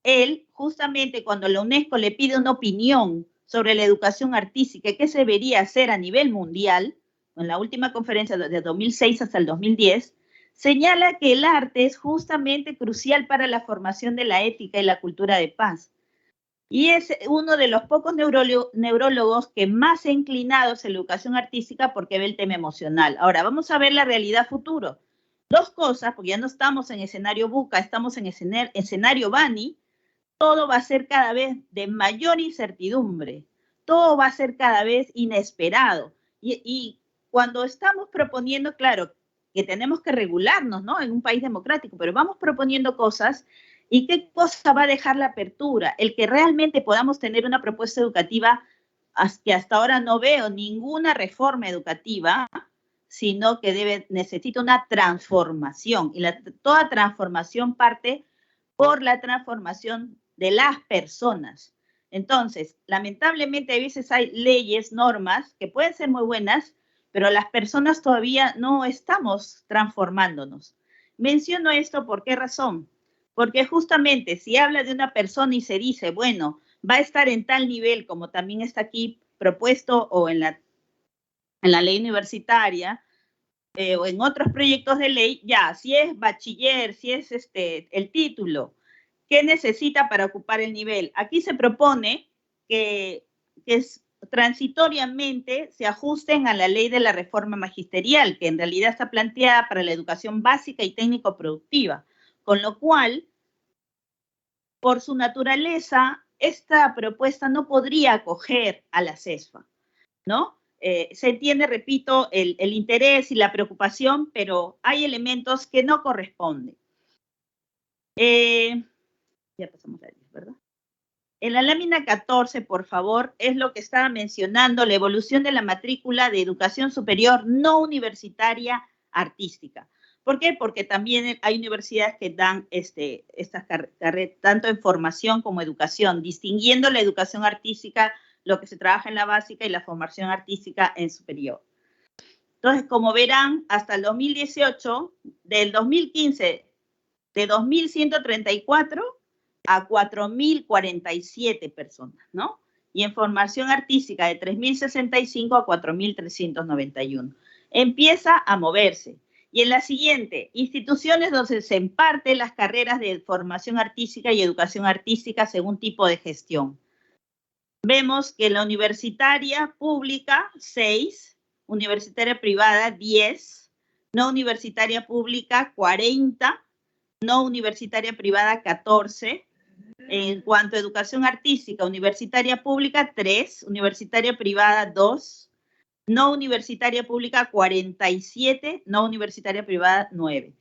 él justamente cuando la UNESCO le pide una opinión sobre la educación artística y qué se debería hacer a nivel mundial, en la última conferencia de 2006 hasta el 2010, señala que el arte es justamente crucial para la formación de la ética y la cultura de paz. Y es uno de los pocos neurólogos que más se ha inclinado hacia la educación artística porque ve el tema emocional. Ahora, vamos a ver la realidad futuro. 2 cosas, porque ya no estamos en escenario BUCA, estamos en escenario BANI. todo va a ser cada vez de mayor incertidumbre, todo va a ser cada vez inesperado. Y cuando estamos proponiendo, claro, que tenemos que regularnos, ¿no? En un país democrático, pero vamos proponiendo cosas, ¿y qué cosa va a dejar la apertura? El que realmente podamos tener una propuesta educativa, que hasta ahora no veo ninguna reforma educativa, sino que necesita una transformación, y toda transformación parte por la transformación de las personas. Entonces, lamentablemente a veces hay leyes, normas, que pueden ser muy buenas, pero las personas todavía no estamos transformándonos. Menciono esto, ¿por qué razón? Porque justamente si habla de una persona y se dice, bueno, va a estar en tal nivel, como también está aquí propuesto, o en la ley universitaria, o en otros proyectos de ley, ya, si es bachiller, si es el título, ¿qué necesita para ocupar el nivel? Aquí se propone que transitoriamente se ajusten a la ley de la reforma magisterial, que en realidad está planteada para la educación básica y técnico-productiva, con lo cual, por su naturaleza, esta propuesta no podría acoger a la CESFA, ¿no? Se entiende, repito, el interés y la preocupación, pero hay elementos que no corresponden. Ya pasamos a 10, ¿verdad? En la lámina 14, por favor, es lo que estaba mencionando, la evolución de la matrícula de educación superior no universitaria artística. ¿Por qué? Porque también hay universidades que dan estas carreras, tanto en formación como educación, distinguiendo la educación artística, lo que se trabaja en la básica, y la formación artística en superior. Entonces, como verán, hasta el 2018, del 2015, de 2.134 a 4.047 personas, ¿no? Y en formación artística de 3.065 a 4.391. Empieza a moverse. Y en la siguiente, instituciones donde se imparten las carreras de formación artística y educación artística según tipo de gestión. Vemos que la universitaria pública, 6, universitaria privada, 10, no universitaria pública, 40, no universitaria privada, 14. En cuanto a educación artística, universitaria pública, 3, universitaria privada, 2, no universitaria pública, 47, no universitaria privada, 9.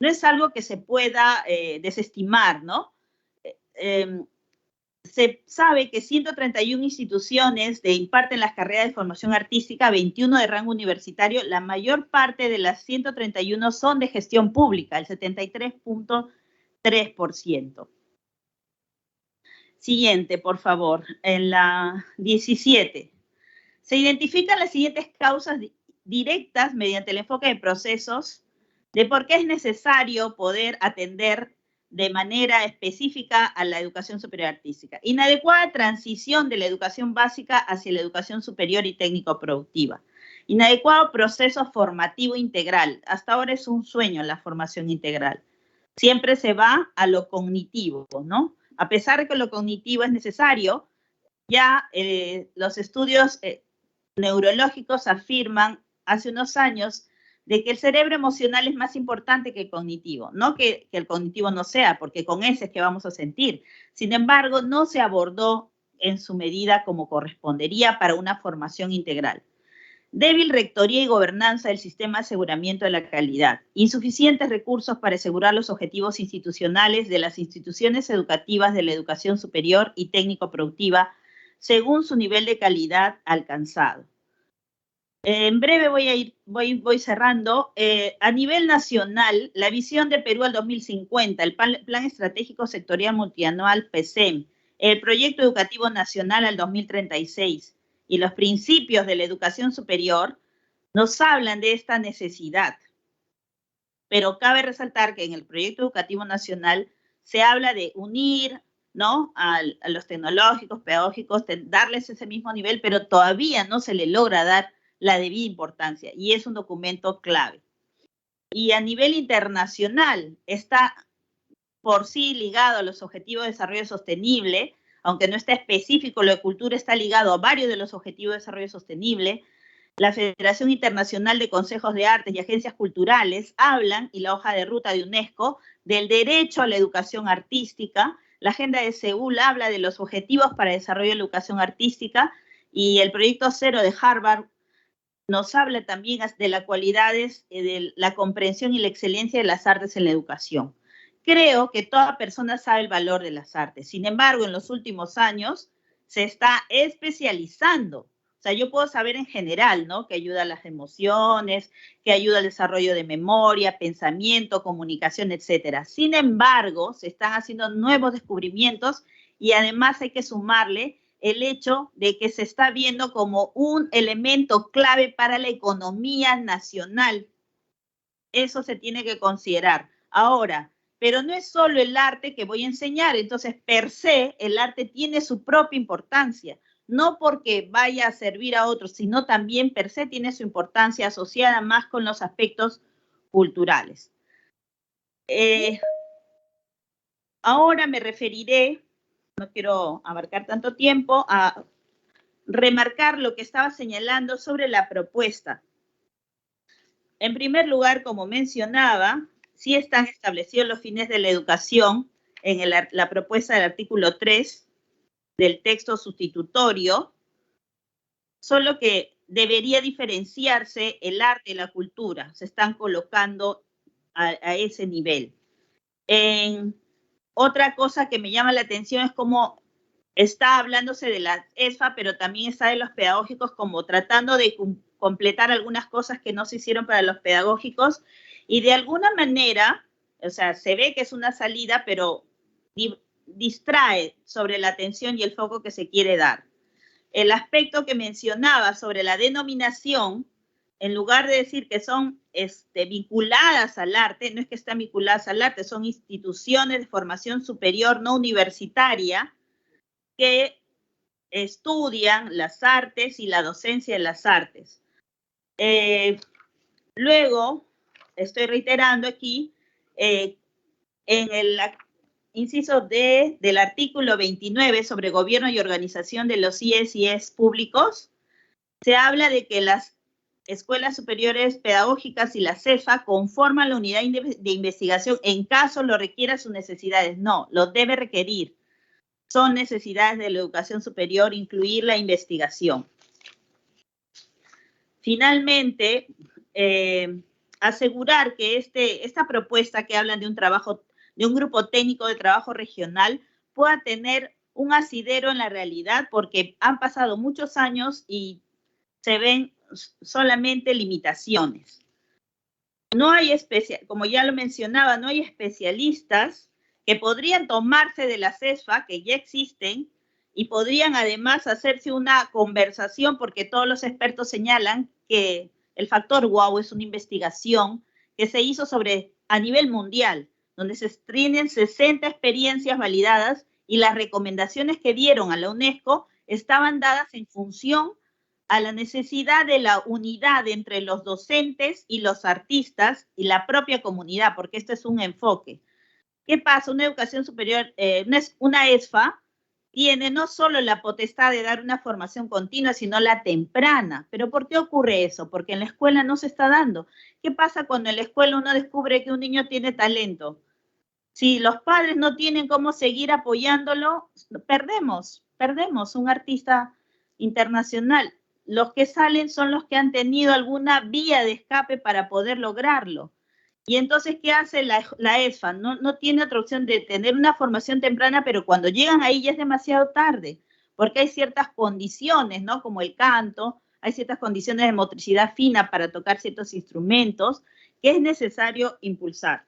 No es algo que se pueda desestimar, ¿no? Se sabe que 131 instituciones imparten las carreras de formación artística, 21 de rango universitario. La mayor parte de las 131 son de gestión pública, el 73.3%. Siguiente, por favor. En la 17. Se identifican las siguientes causas directas mediante el enfoque de procesos de por qué es necesario poder atender de manera específica a la educación superior artística. Inadecuada transición de la educación básica hacia la educación superior y técnico-productiva. Inadecuado proceso formativo integral. Hasta ahora es un sueño la formación integral. Siempre se va a lo cognitivo, ¿no? A pesar de que lo cognitivo es necesario, ya los estudios neurológicos afirman hace unos años de que el cerebro emocional es más importante que el cognitivo. No que el cognitivo no sea, porque con ese es que vamos a sentir. Sin embargo, no se abordó en su medida como correspondería para una formación integral. Débil rectoría y gobernanza del sistema de aseguramiento de la calidad. Insuficientes recursos para asegurar los objetivos institucionales de las instituciones educativas de la educación superior y técnico-productiva según su nivel de calidad alcanzado. En breve voy cerrando. A nivel nacional, la visión de Perú al 2050, el Plan Estratégico Sectorial Multianual PESEM, el Proyecto Educativo Nacional al 2036 y los principios de la educación superior nos hablan de esta necesidad. Pero cabe resaltar que en el Proyecto Educativo Nacional se habla de unir, ¿no?, a los tecnológicos, pedagógicos, darles ese mismo nivel, pero todavía no se le logra dar la debida importancia, y es un documento clave. Y a nivel internacional está por sí ligado a los objetivos de desarrollo sostenible, aunque no está específico, lo de cultura está ligado a varios de los objetivos de desarrollo sostenible. La Federación Internacional de Consejos de Artes y Agencias Culturales hablan, y la hoja de ruta de UNESCO, del derecho a la educación artística. La Agenda de Seúl habla de los objetivos para el desarrollo de la educación artística, y el Proyecto Cero de Harvard nos habla también de las cualidades de la comprensión y la excelencia de las artes en la educación. Creo que toda persona sabe el valor de las artes. Sin embargo, en los últimos años se está especializando. O sea, yo puedo saber en general, ¿no? Que ayuda a las emociones, que ayuda al desarrollo de memoria, pensamiento, comunicación, etcétera. Sin embargo, se están haciendo nuevos descubrimientos y además hay que sumarle el hecho de que se está viendo como un elemento clave para la economía nacional. Eso se tiene que considerar. Ahora, pero no es solo el arte que voy a enseñar, entonces per se el arte tiene su propia importancia, no porque vaya a servir a otros, sino también per se tiene su importancia asociada más con los aspectos culturales. Ahora me referiré, no quiero abarcar tanto tiempo, a remarcar lo que estaba señalando sobre la propuesta. En primer lugar, como mencionaba, sí están establecidos los fines de la educación en la propuesta del artículo 3 del texto sustitutorio, solo que debería diferenciarse el arte y la cultura, se están colocando a ese nivel. Otra cosa que me llama la atención es cómo está hablándose de la ESFA, pero también está de los pedagógicos, como tratando de completar algunas cosas que no se hicieron para los pedagógicos, y de alguna manera, o sea, se ve que es una salida, pero distrae sobre la atención y el foco que se quiere dar. El aspecto que mencionaba sobre la denominación, en lugar de decir que son vinculadas al arte, no es que están vinculadas al arte, son instituciones de formación superior no universitaria que estudian las artes y la docencia de las artes. Luego, estoy reiterando aquí, en el inciso D del artículo 29 sobre gobierno y organización de los IES y IES públicos, se habla de que las escuelas superiores pedagógicas y la CEFA conforman la unidad de investigación en caso lo requiera sus necesidades. No, lo debe requerir. Son necesidades de la educación superior incluir la investigación. Finalmente, asegurar que esta propuesta que hablan de un grupo técnico de trabajo regional pueda tener un asidero en la realidad, porque han pasado muchos años y se ven solamente limitaciones. No hay como ya lo mencionaba, no hay especialistas que podrían tomarse de la CESFA, que ya existen, y podrían además hacerse una conversación, porque todos los expertos señalan que el factor wow es una investigación que se hizo a nivel mundial, donde se tienen 60 experiencias validadas y las recomendaciones que dieron a la UNESCO estaban dadas en función a la necesidad de la unidad entre los docentes y los artistas y la propia comunidad, porque este es un enfoque. ¿Qué pasa? Una educación superior, una ESFA, tiene no solo la potestad de dar una formación continua, sino la temprana. ¿Pero por qué ocurre eso? Porque en la escuela no se está dando. ¿Qué pasa cuando en la escuela uno descubre que un niño tiene talento? Si los padres no tienen cómo seguir apoyándolo, perdemos un artista internacional. Los que salen son los que han tenido alguna vía de escape para poder lograrlo. Y entonces, ¿qué hace la ESFA? No tiene otra opción de tener una formación temprana, pero cuando llegan ahí ya es demasiado tarde, porque hay ciertas condiciones, ¿no? Como el canto, hay ciertas condiciones de motricidad fina para tocar ciertos instrumentos que es necesario impulsar.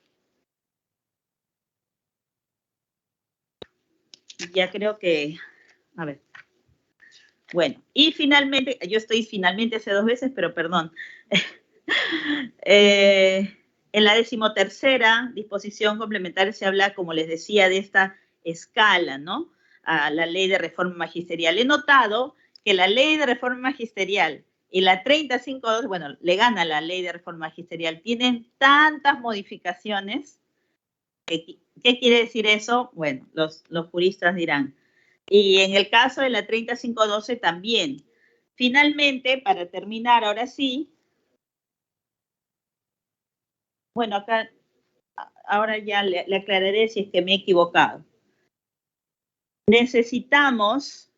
Ya creo que, a ver. Bueno, y finalmente, yo estoy finalmente hace 2 veces, pero perdón. En la 13ª disposición complementaria se habla, como les decía, de esta escala, ¿no? A la ley de reforma magisterial. He notado que la ley de reforma magisterial y la 35.2, bueno, le gana la ley de reforma magisterial, tienen tantas modificaciones. ¿Qué quiere decir eso? Bueno, los juristas dirán. Y en el caso de la 35.12 también. finalmente, para terminar, ahora sí, bueno, acá, ahora ya le aclararé si es que me he equivocado. Necesitamos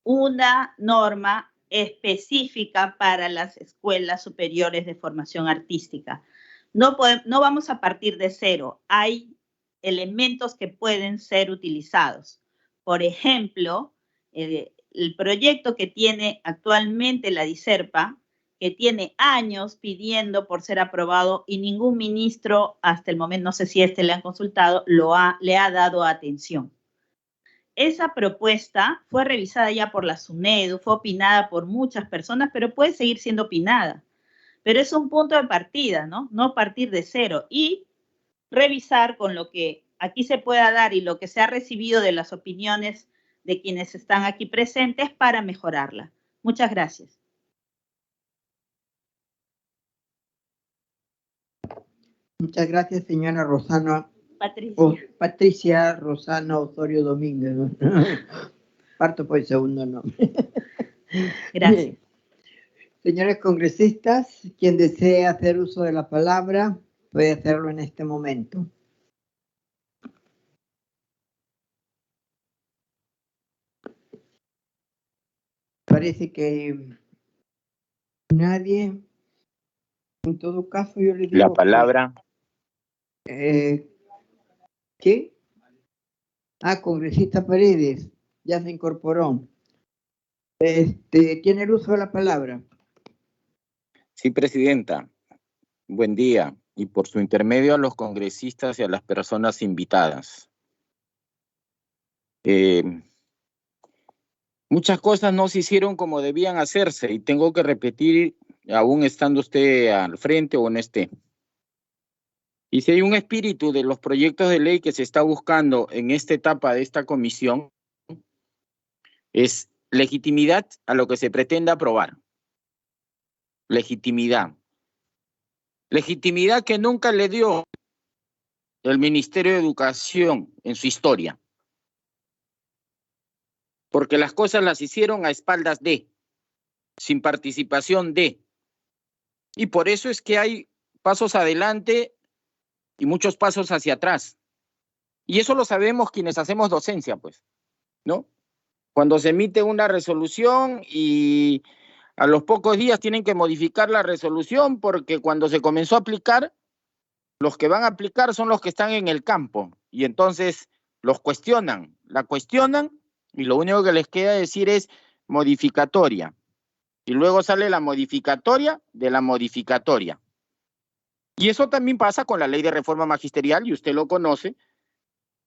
una norma específica para las escuelas superiores de formación artística. No vamos a partir de cero. Hay elementos que pueden ser utilizados. Por ejemplo, el proyecto que tiene actualmente la DICERPA, que tiene años pidiendo por ser aprobado y ningún ministro hasta el momento, no sé si le han consultado, le ha dado atención. Esa propuesta fue revisada ya por la SUNEDU, fue opinada por muchas personas, pero puede seguir siendo opinada. Pero es un punto de partida, ¿no? No partir de cero y revisar con lo que aquí se pueda dar y lo que se ha recibido de las opiniones de quienes están aquí presentes para mejorarla. Muchas gracias. Muchas gracias, señora Rosana. Patricia Rosana Osorio Domínguez. ¿No? Parto por el segundo nombre. Gracias. Bien. Señores congresistas, quien desee hacer uso de la palabra puede hacerlo en este momento. Parece que nadie. En todo caso, yo le digo la palabra. ¿Qué? Congresista Paredes, ya se incorporó. ¿Tiene el uso de la palabra? Sí, presidenta. Buen día. Y por su intermedio a los congresistas y a las personas invitadas. Muchas cosas no se hicieron como debían hacerse y tengo que repetir, aún estando usted al frente o no esté. Y si hay un espíritu de los proyectos de ley que se está buscando en esta etapa de esta comisión, es legitimidad a lo que se pretende aprobar. Legitimidad. Legitimidad que nunca le dio el Ministerio de Educación en su historia. Porque las cosas las hicieron a espaldas de, sin participación de. Y por eso es que hay pasos adelante y muchos pasos hacia atrás. Y eso lo sabemos quienes hacemos docencia, pues, ¿no? Cuando se emite una resolución y a los pocos días tienen que modificar la resolución porque cuando se comenzó a aplicar, los que van a aplicar son los que están en el campo. Y entonces los cuestionan, la cuestionan y lo único que les queda decir es modificatoria. Y luego sale la modificatoria de la modificatoria. Y eso también pasa con la ley de reforma magisterial, y usted lo conoce,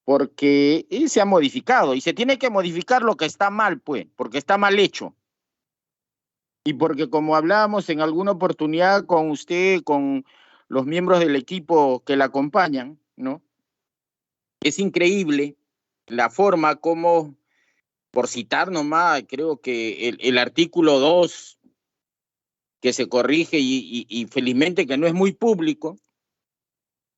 porque se ha modificado, y se tiene que modificar lo que está mal, pues, porque está mal hecho. Y porque como hablábamos en alguna oportunidad con usted, con los miembros del equipo que la acompañan, ¿no? Es increíble la forma como, por citar nomás, creo que el artículo 2, que se corrige y felizmente que no es muy público,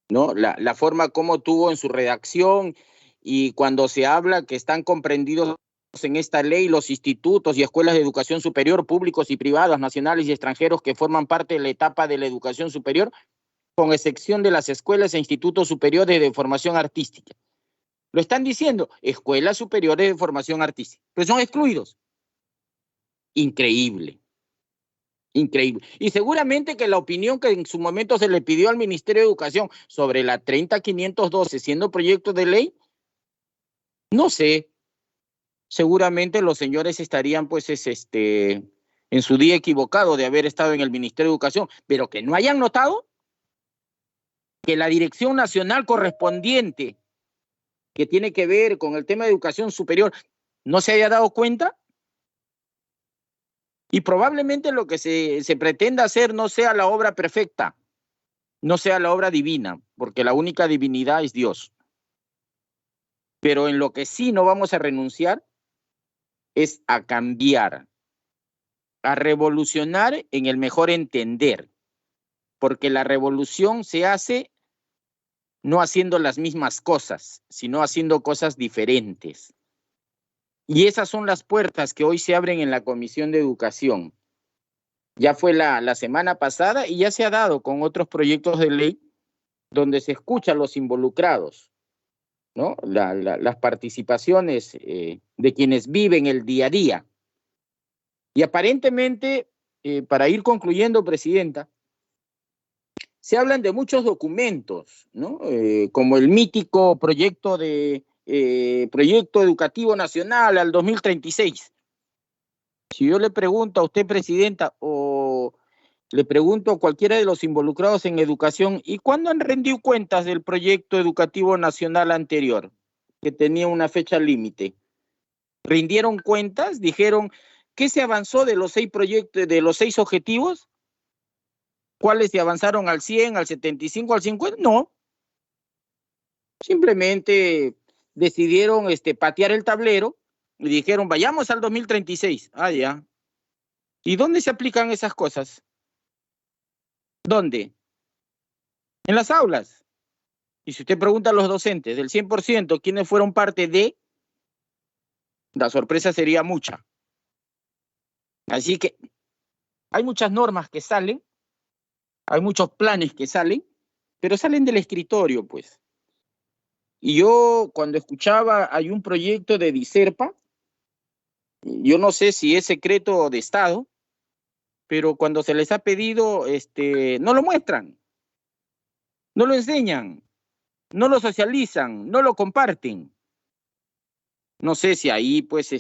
¿no? La forma como tuvo en su redacción y cuando se habla que están comprendidos en esta ley los institutos y escuelas de educación superior públicos y privados, nacionales y extranjeros que forman parte de la etapa de la educación superior, con excepción de las escuelas e institutos superiores de formación artística. Lo están diciendo, escuelas superiores de formación artística, pero son excluidos. Increíble. Increíble. Y seguramente que la opinión que en su momento se le pidió al Ministerio de Educación sobre la 30512 siendo proyecto de ley, no sé, seguramente los señores estarían pues en su día equivocado de haber estado en el Ministerio de Educación, pero que no hayan notado que la Dirección Nacional correspondiente que tiene que ver con el tema de educación superior no se haya dado cuenta. Y probablemente lo que se pretenda hacer no sea la obra perfecta, no sea la obra divina, porque la única divinidad es Dios. Pero en lo que sí no vamos a renunciar es a cambiar, a revolucionar en el mejor entender, porque la revolución se hace no haciendo las mismas cosas, sino haciendo cosas diferentes. Y esas son las puertas que hoy se abren en la Comisión de Educación. Ya fue la semana pasada y ya se ha dado con otros proyectos de ley donde se escuchan los involucrados, ¿no? Las participaciones de quienes viven el día a día. Y aparentemente, para ir concluyendo, Presidenta, se hablan de muchos documentos, ¿no? Como el mítico proyecto educativo nacional al 2036. Si yo le pregunto a usted, Presidenta, o le pregunto a cualquiera de los involucrados en educación, ¿y cuándo han rendido cuentas del proyecto educativo nacional anterior, que tenía una fecha límite? ¿Rindieron cuentas? ¿Dijeron qué se avanzó de los 6 proyectos, de los 6 objetivos? ¿Cuáles se avanzaron al 100, al 75, al 50? No. Simplemente decidieron patear el tablero y dijeron, vayamos al 2036. Ah, ya. ¿Y dónde se aplican esas cosas? ¿Dónde? En las aulas. Y si usted pregunta a los docentes, del 100%, ¿quiénes fueron parte de? La sorpresa sería mucha. Así que hay muchas normas que salen, hay muchos planes que salen, pero salen del escritorio, pues. Y yo, cuando escuchaba, hay un proyecto de Diserpa, yo no sé si es secreto de Estado, pero cuando se les ha pedido, no lo muestran, no lo enseñan, no lo socializan, no lo comparten. No sé si ahí, pues,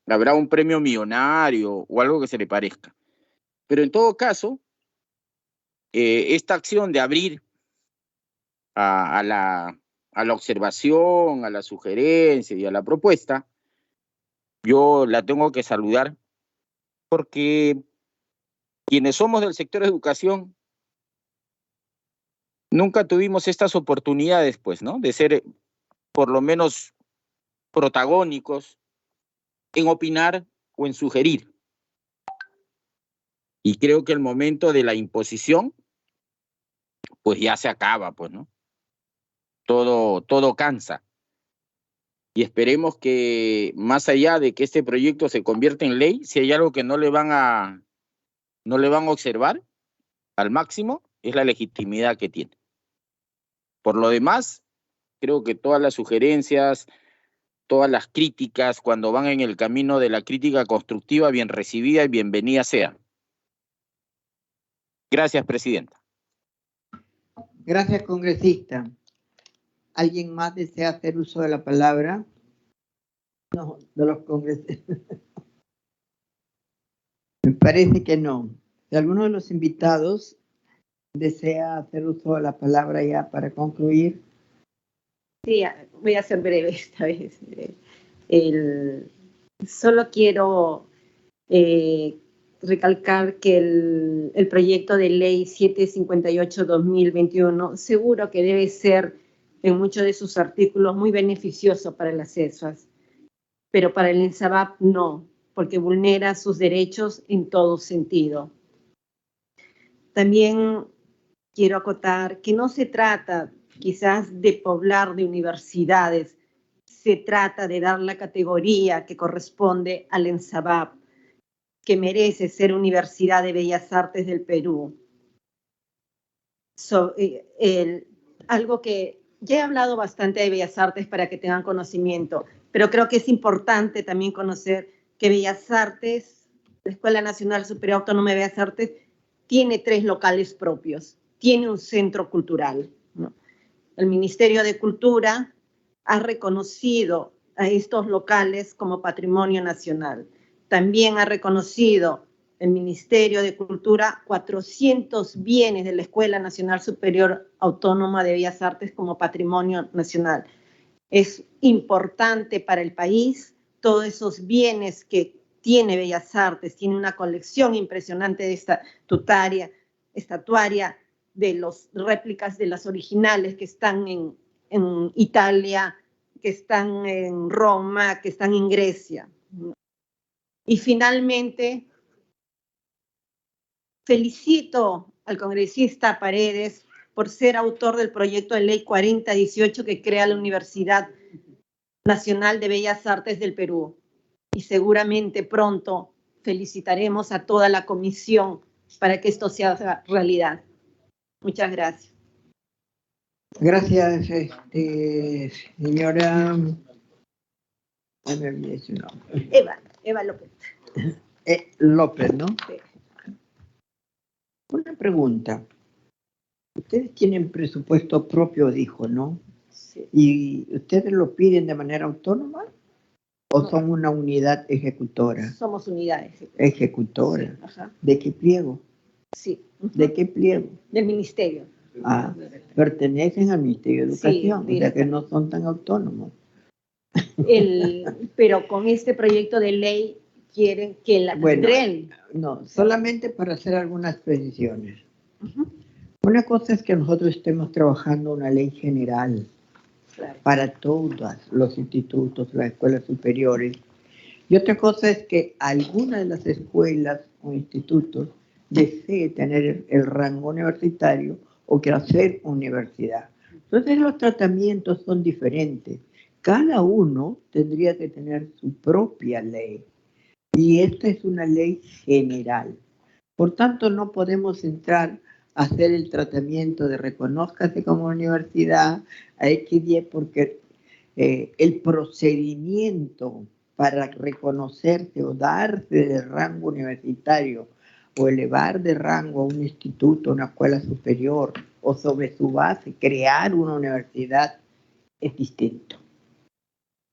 habrá un premio millonario o algo que se le parezca. Pero en todo caso, esta acción de abrir a la observación, a la sugerencia y a la propuesta, yo la tengo que saludar porque quienes somos del sector educación nunca tuvimos estas oportunidades, pues, ¿no? De ser por lo menos protagónicos en opinar o en sugerir. Y creo que el momento de la imposición, pues ya se acaba, pues, ¿no? Todo cansa. Y esperemos que más allá de que este proyecto se convierta en ley, si hay algo que no le van a observar al máximo, es la legitimidad que tiene. Por lo demás, creo que todas las sugerencias, todas las críticas, cuando van en el camino de la crítica constructiva, bien recibida y bienvenida sean. Gracias, Presidenta. Gracias, congresista. ¿Alguien más desea hacer uso de la palabra? No, de los congresistas. Me parece que no. Si alguno de los invitados desea hacer uso de la palabra ya para concluir. Sí, voy a ser breve esta vez. Solo quiero recalcar que el proyecto de ley 758-2021 seguro que debe ser en muchos de sus artículos muy beneficioso para las CESFAS, pero para el INSABAP no, porque vulnera sus derechos en todo sentido. También quiero acotar que no se trata quizás de poblar de universidades, se trata de dar la categoría que corresponde al INSABAP, que merece ser Universidad de Bellas Artes del Perú. Algo que ya he hablado bastante de Bellas Artes para que tengan conocimiento, pero creo que es importante también conocer que Bellas Artes, la Escuela Nacional Superior Autónoma de Bellas Artes, tiene 3 locales propios, tiene un centro cultural, ¿no? El Ministerio de Cultura ha reconocido a estos locales como patrimonio nacional. También ha reconocido el Ministerio de Cultura 400 bienes de la Escuela Nacional Superior Autónoma de Bellas Artes como patrimonio nacional. Es importante para el país todos esos bienes que tiene Bellas Artes, tiene una colección impresionante de estatuaria de las réplicas de las originales que están en Italia, que están en Roma, que están en Grecia. Y finalmente, felicito al congresista Paredes por ser autor del proyecto de ley 4018 que crea la Universidad Nacional de Bellas Artes del Perú. Y seguramente pronto felicitaremos a toda la comisión para que esto sea realidad. Muchas gracias. Gracias, señora. Ay, me olvidé su nombre. Eva López. López, ¿no? Sí. Una pregunta. Ustedes tienen presupuesto propio, dijo, ¿no? Sí. ¿Y ustedes lo piden de manera autónoma? ¿O son una unidad ejecutora? Somos unidades. Ejecutora. Sí, ajá. ¿De qué pliego? Sí. ¿De qué pliego? Del ministerio. Ah, pertenecen al Ministerio de Educación, Sí, o sea que no son tan autónomos. Pero con este proyecto de ley quieren que la Bueno, DREL. no, solamente para hacer algunas precisiones. Una cosa es que nosotros estemos trabajando una ley general para todos los institutos, las escuelas superiores. Y otra cosa es que alguna de las escuelas o institutos desee tener el rango universitario o quiera hacer universidad. Entonces los tratamientos son diferentes. Cada uno tendría que tener su propia ley. Y esta es una ley general. Por tanto, no podemos entrar a hacer el tratamiento de reconózcase como universidad a X10 porque el procedimiento para reconocerse o darse de rango universitario o elevar de rango a un instituto, una escuela superior o sobre su base crear una universidad es distinto.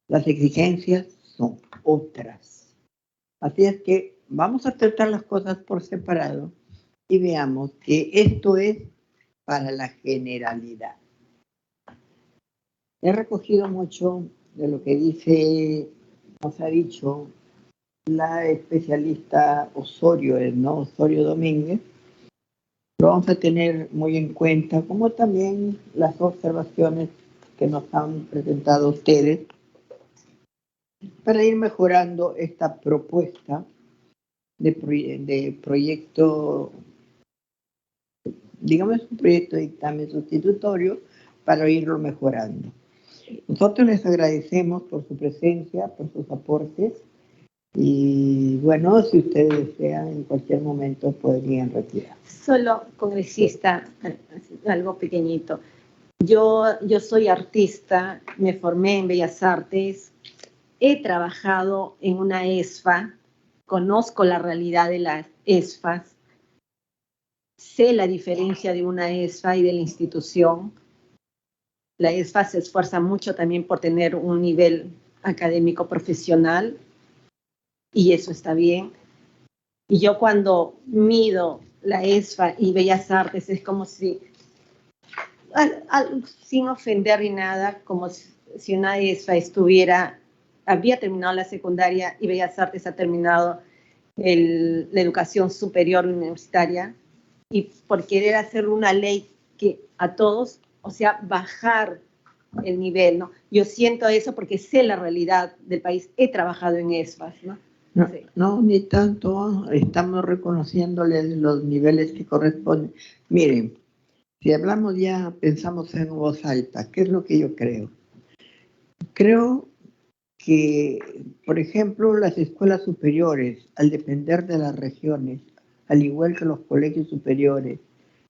Las exigencias son otras. Así es que vamos a tratar las cosas por separado y veamos que esto es para la generalidad. He recogido mucho de lo que dice, nos ha dicho la especialista Osorio, ¿no? Osorio Domínguez. Lo vamos a tener muy en cuenta, como también las observaciones que nos han presentado ustedes para ir mejorando esta propuesta de proyecto, digamos un proyecto de dictamen sustitutorio para irlo mejorando. Nosotros les agradecemos por su presencia, por sus aportes y bueno, si ustedes desean en cualquier momento podrían retirar. Solo, congresista, algo pequeñito. Yo soy artista, me formé en Bellas Artes, he trabajado en una ESFA, conozco la realidad de las ESFAs, sé la diferencia de una ESFA y de la institución. La ESFA se esfuerza mucho también por tener un nivel académico profesional y eso está bien. Y yo cuando mido la ESFA y Bellas Artes es como si, sin ofender ni nada, como si una ESFA había terminado la secundaria y Bellas Artes ha terminado la educación superior universitaria y por querer hacer una ley que a todos, o sea, bajar el nivel, ¿no? Yo siento eso porque sé la realidad del país, he trabajado en ESFAs, ¿no? No, ni tanto, estamos reconociéndoles los niveles que corresponden. Miren, si hablamos ya, pensamos en voz alta, ¿qué es lo que yo creo? Creo que, por ejemplo, las escuelas superiores, al depender de las regiones, al igual que los colegios superiores,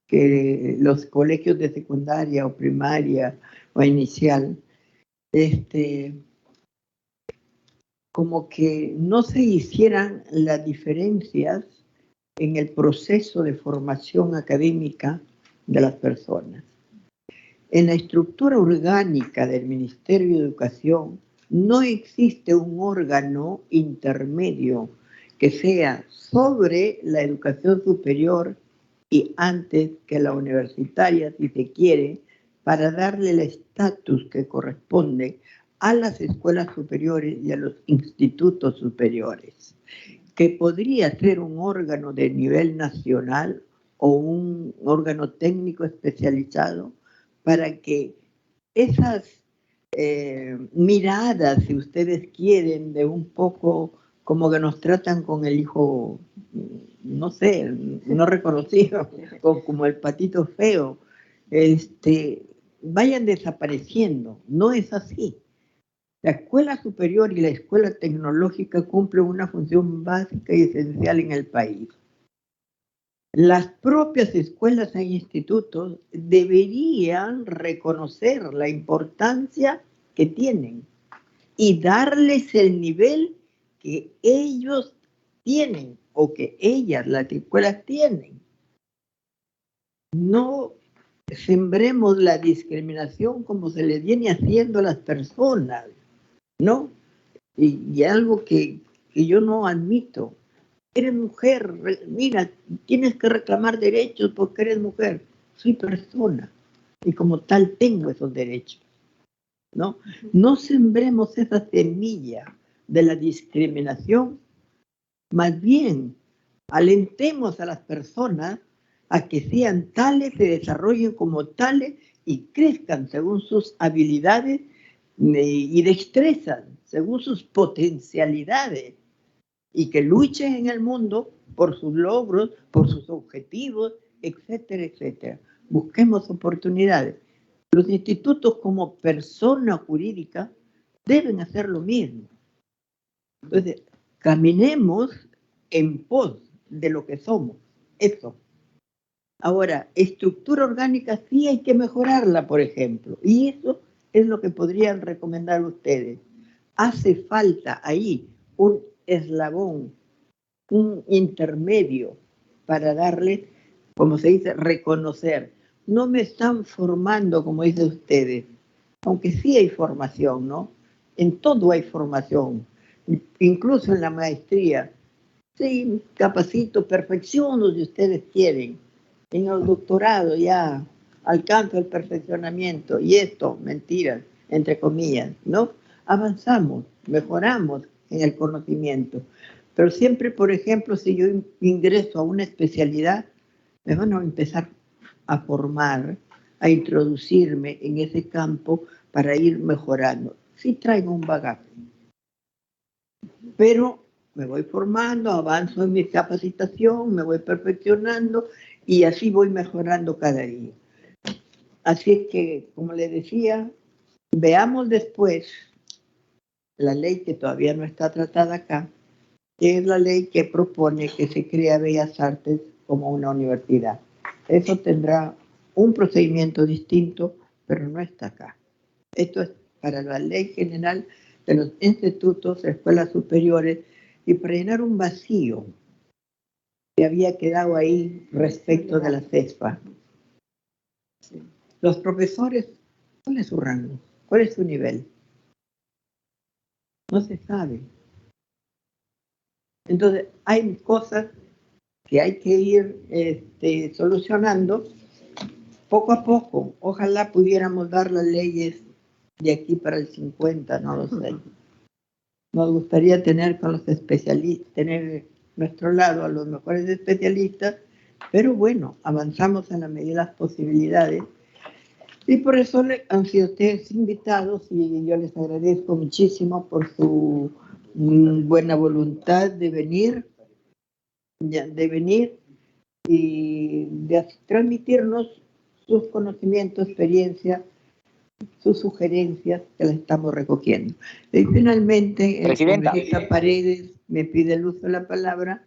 que los colegios de secundaria o primaria o inicial, como que no se hicieran las diferencias en el proceso de formación académica de las personas. En la estructura orgánica del Ministerio de Educación no existe un órgano intermedio que sea sobre la educación superior y antes que la universitaria, si se quiere, para darle el estatus que corresponde a las escuelas superiores y a los institutos superiores, que podría ser un órgano de nivel nacional o un órgano técnico especializado para que esas miradas, si ustedes quieren, de un poco como que nos tratan con el hijo, no sé, no reconocido, como el patito feo, vayan desapareciendo. No es así. La escuela superior y la escuela tecnológica cumplen una función básica y esencial en el país. Las propias escuelas e institutos deberían reconocer la importancia que tienen y darles el nivel que ellos tienen o que ellas, las escuelas, tienen. No sembremos la discriminación como se le viene haciendo a las personas, ¿no? Y algo que yo no admito. Eres mujer, mira, tienes que reclamar derechos porque eres mujer. Soy persona y como tal tengo esos derechos, ¿no? No sembremos esa semilla de la discriminación, más bien alentemos a las personas a que sean tales, se desarrollen como tales y crezcan según sus habilidades y destrezas, según sus potencialidades, y que luchen en el mundo por sus logros, por sus objetivos, etcétera, etcétera. Busquemos oportunidades. Los institutos como persona jurídica deben hacer lo mismo. Entonces, caminemos en pos de lo que somos. Eso. Ahora, estructura orgánica sí hay que mejorarla, por ejemplo. Y eso es lo que podrían recomendar ustedes. Hace falta ahí un eslabón, un intermedio para darle, como se dice, reconocer. No me están formando, como dicen ustedes, aunque sí hay formación, ¿no? En todo hay formación, incluso en la maestría. Sí, capacito, perfecciono si ustedes quieren. En el doctorado ya alcanzo el perfeccionamiento y esto, mentiras, entre comillas, ¿no? Avanzamos, mejoramos en el conocimiento. Pero siempre, por ejemplo, si yo ingreso a una especialidad, me van a empezar a formar, a introducirme en ese campo para ir mejorando. Sí traigo un bagaje, pero me voy formando, avanzo en mi capacitación, me voy perfeccionando y así voy mejorando cada día. Así es que, como les decía, veamos después la ley que todavía no está tratada acá, que es la ley que propone que se crea Bellas Artes como una universidad. Eso tendrá un procedimiento distinto, pero no está acá. Esto es para la ley general de los institutos, escuelas superiores, y para llenar un vacío que había quedado ahí respecto de la CESPA. Los profesores, ¿cuál es su rango? ¿Cuál es su nivel? No se sabe. Entonces, hay cosas que hay que ir solucionando poco a poco. Ojalá pudiéramos dar las leyes de aquí para el 50, no lo sé. Nos gustaría tener con los especialistas, tener nuestro lado a los mejores especialistas, pero bueno, avanzamos en la medida de las posibilidades. Y por eso han sido ustedes invitados y yo les agradezco muchísimo por su buena voluntad de venir y de transmitirnos sus conocimientos, experiencias, sus sugerencias que las estamos recogiendo. Y finalmente, el congresista Paredes me pide el uso de la palabra,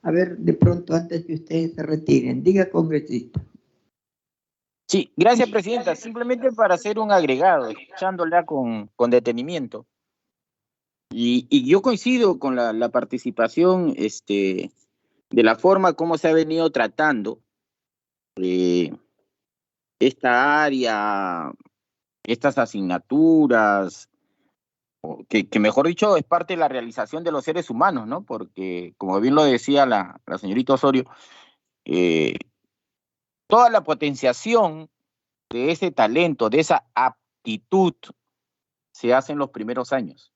a ver, de pronto antes que ustedes se retiren. Diga, congresista. Sí, gracias, presidenta. Simplemente para hacer un agregado, escuchándola con detenimiento. Y yo coincido con la participación de la forma como se ha venido tratando esta área, estas asignaturas, que mejor dicho es parte de la realización de los seres humanos, ¿no? Porque, como bien lo decía la señorita Osorio, toda la potenciación de ese talento, de esa aptitud, se hace en los primeros años.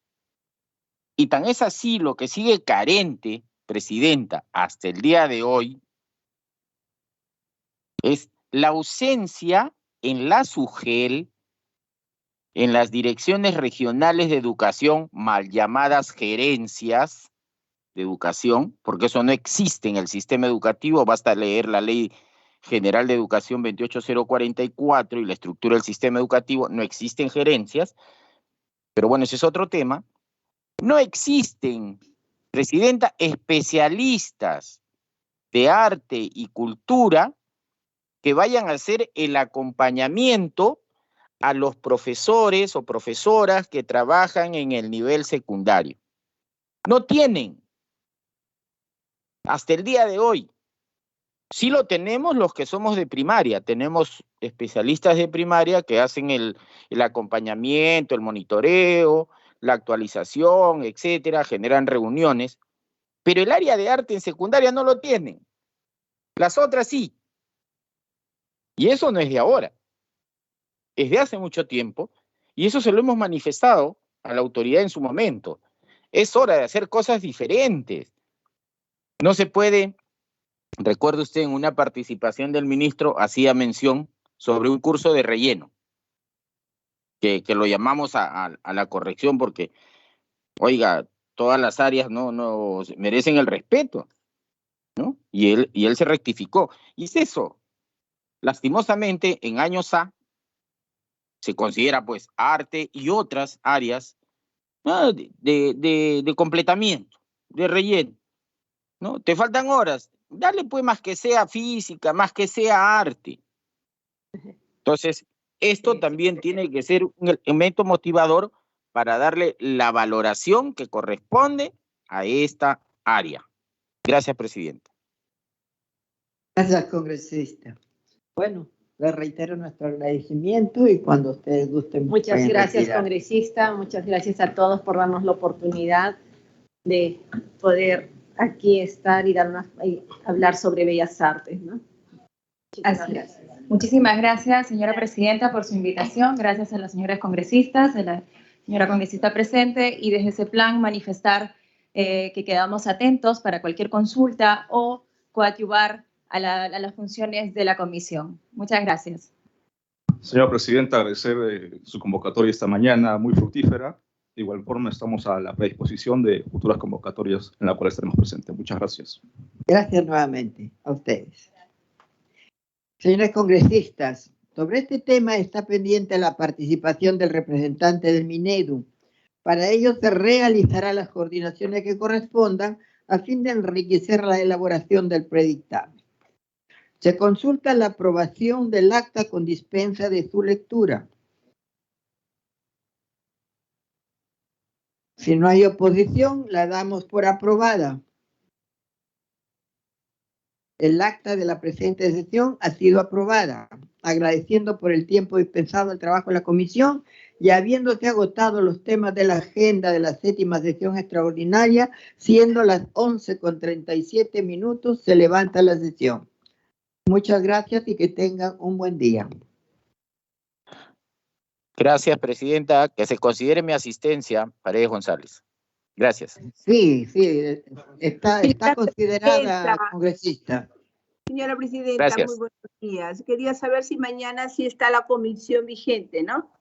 Y tan es así lo que sigue carente, presidenta, hasta el día de hoy, es la ausencia en la SUGEL, en las direcciones regionales de educación, mal llamadas gerencias de educación, porque eso no existe en el sistema educativo, basta leer la Ley General de Educación 28044 y la estructura del sistema educativo, no existen gerencias, pero bueno, ese es otro tema. No existen, Presidenta, especialistas de arte y cultura que vayan a hacer el acompañamiento a los profesores o profesoras que trabajan en el nivel secundario. No tienen. Hasta el día de hoy. Sí lo tenemos los que somos de primaria. Tenemos especialistas de primaria que hacen el acompañamiento, el monitoreo, la actualización, etcétera, generan reuniones. Pero el área de arte en secundaria no lo tienen. Las otras sí. Y eso no es de ahora. Es de hace mucho tiempo. Y eso se lo hemos manifestado a la autoridad en su momento. Es hora de hacer cosas diferentes. No se puede, recuerde usted, en una participación del ministro hacía mención sobre un curso de relleno, que lo llamamos a la corrección porque, oiga, todas las áreas no merecen el respeto, ¿no? Y él se rectificó. Y es eso. Lastimosamente, en años A, se considera pues arte y otras áreas, ¿no?, de completamiento, de relleno, ¿no? Te faltan horas, dale pues más que sea física, más que sea arte. Entonces, esto también tiene que ser un elemento motivador para darle la valoración que corresponde a esta área. Gracias, Presidenta. Gracias, congresista. Bueno, le reitero nuestro agradecimiento y cuando ustedes gusten. Muchas gracias, retirar. congresista. Muchas gracias a todos por darnos la oportunidad de poder aquí estar y hablar sobre bellas artes, ¿no? Así es. Muchísimas gracias, señora presidenta, por su invitación. Gracias a las señoras congresistas, a la señora congresista presente, y desde ese plan manifestar que quedamos atentos para cualquier consulta o coadyuvar a las funciones de la comisión. Muchas gracias. Señora Presidenta, agradecer su convocatoria esta mañana, muy fructífera. De igual forma, estamos a la predisposición de futuras convocatorias en las cuales estaremos presentes. Muchas gracias. Gracias nuevamente a ustedes. Señores congresistas, sobre este tema está pendiente la participación del representante del Minedu. Para ello se realizará las coordinaciones que correspondan a fin de enriquecer la elaboración del predictamen. Se consulta la aprobación del acta con dispensa de su lectura. Si no hay oposición, la damos por aprobada. El acta de la presente sesión ha sido aprobada, agradeciendo por el tiempo dispensado al trabajo de la comisión y habiéndose agotado los temas de la agenda de la 7ª sesión extraordinaria, siendo las 11:37, se levanta la sesión. Muchas gracias y que tengan un buen día. Gracias, Presidenta. Que se considere mi asistencia, Paredes González. Gracias. Sí, está considerada, congresista. Señora Presidenta, Gracias. muy buenos días. Quería saber si mañana sí está la comisión vigente, ¿no?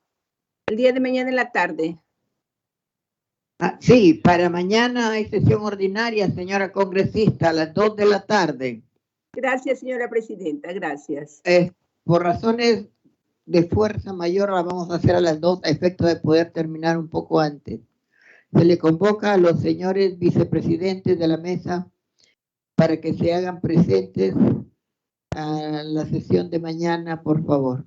El día de mañana en la tarde. Sí, para mañana hay sesión ordinaria, señora congresista, a las 2 de la tarde. Gracias, señora Presidenta, gracias. Por razones de fuerza mayor la vamos a hacer a las 2 a efecto de poder terminar un poco antes. Se le convoca a los señores vicepresidentes de la mesa para que se hagan presentes a la sesión de mañana, por favor.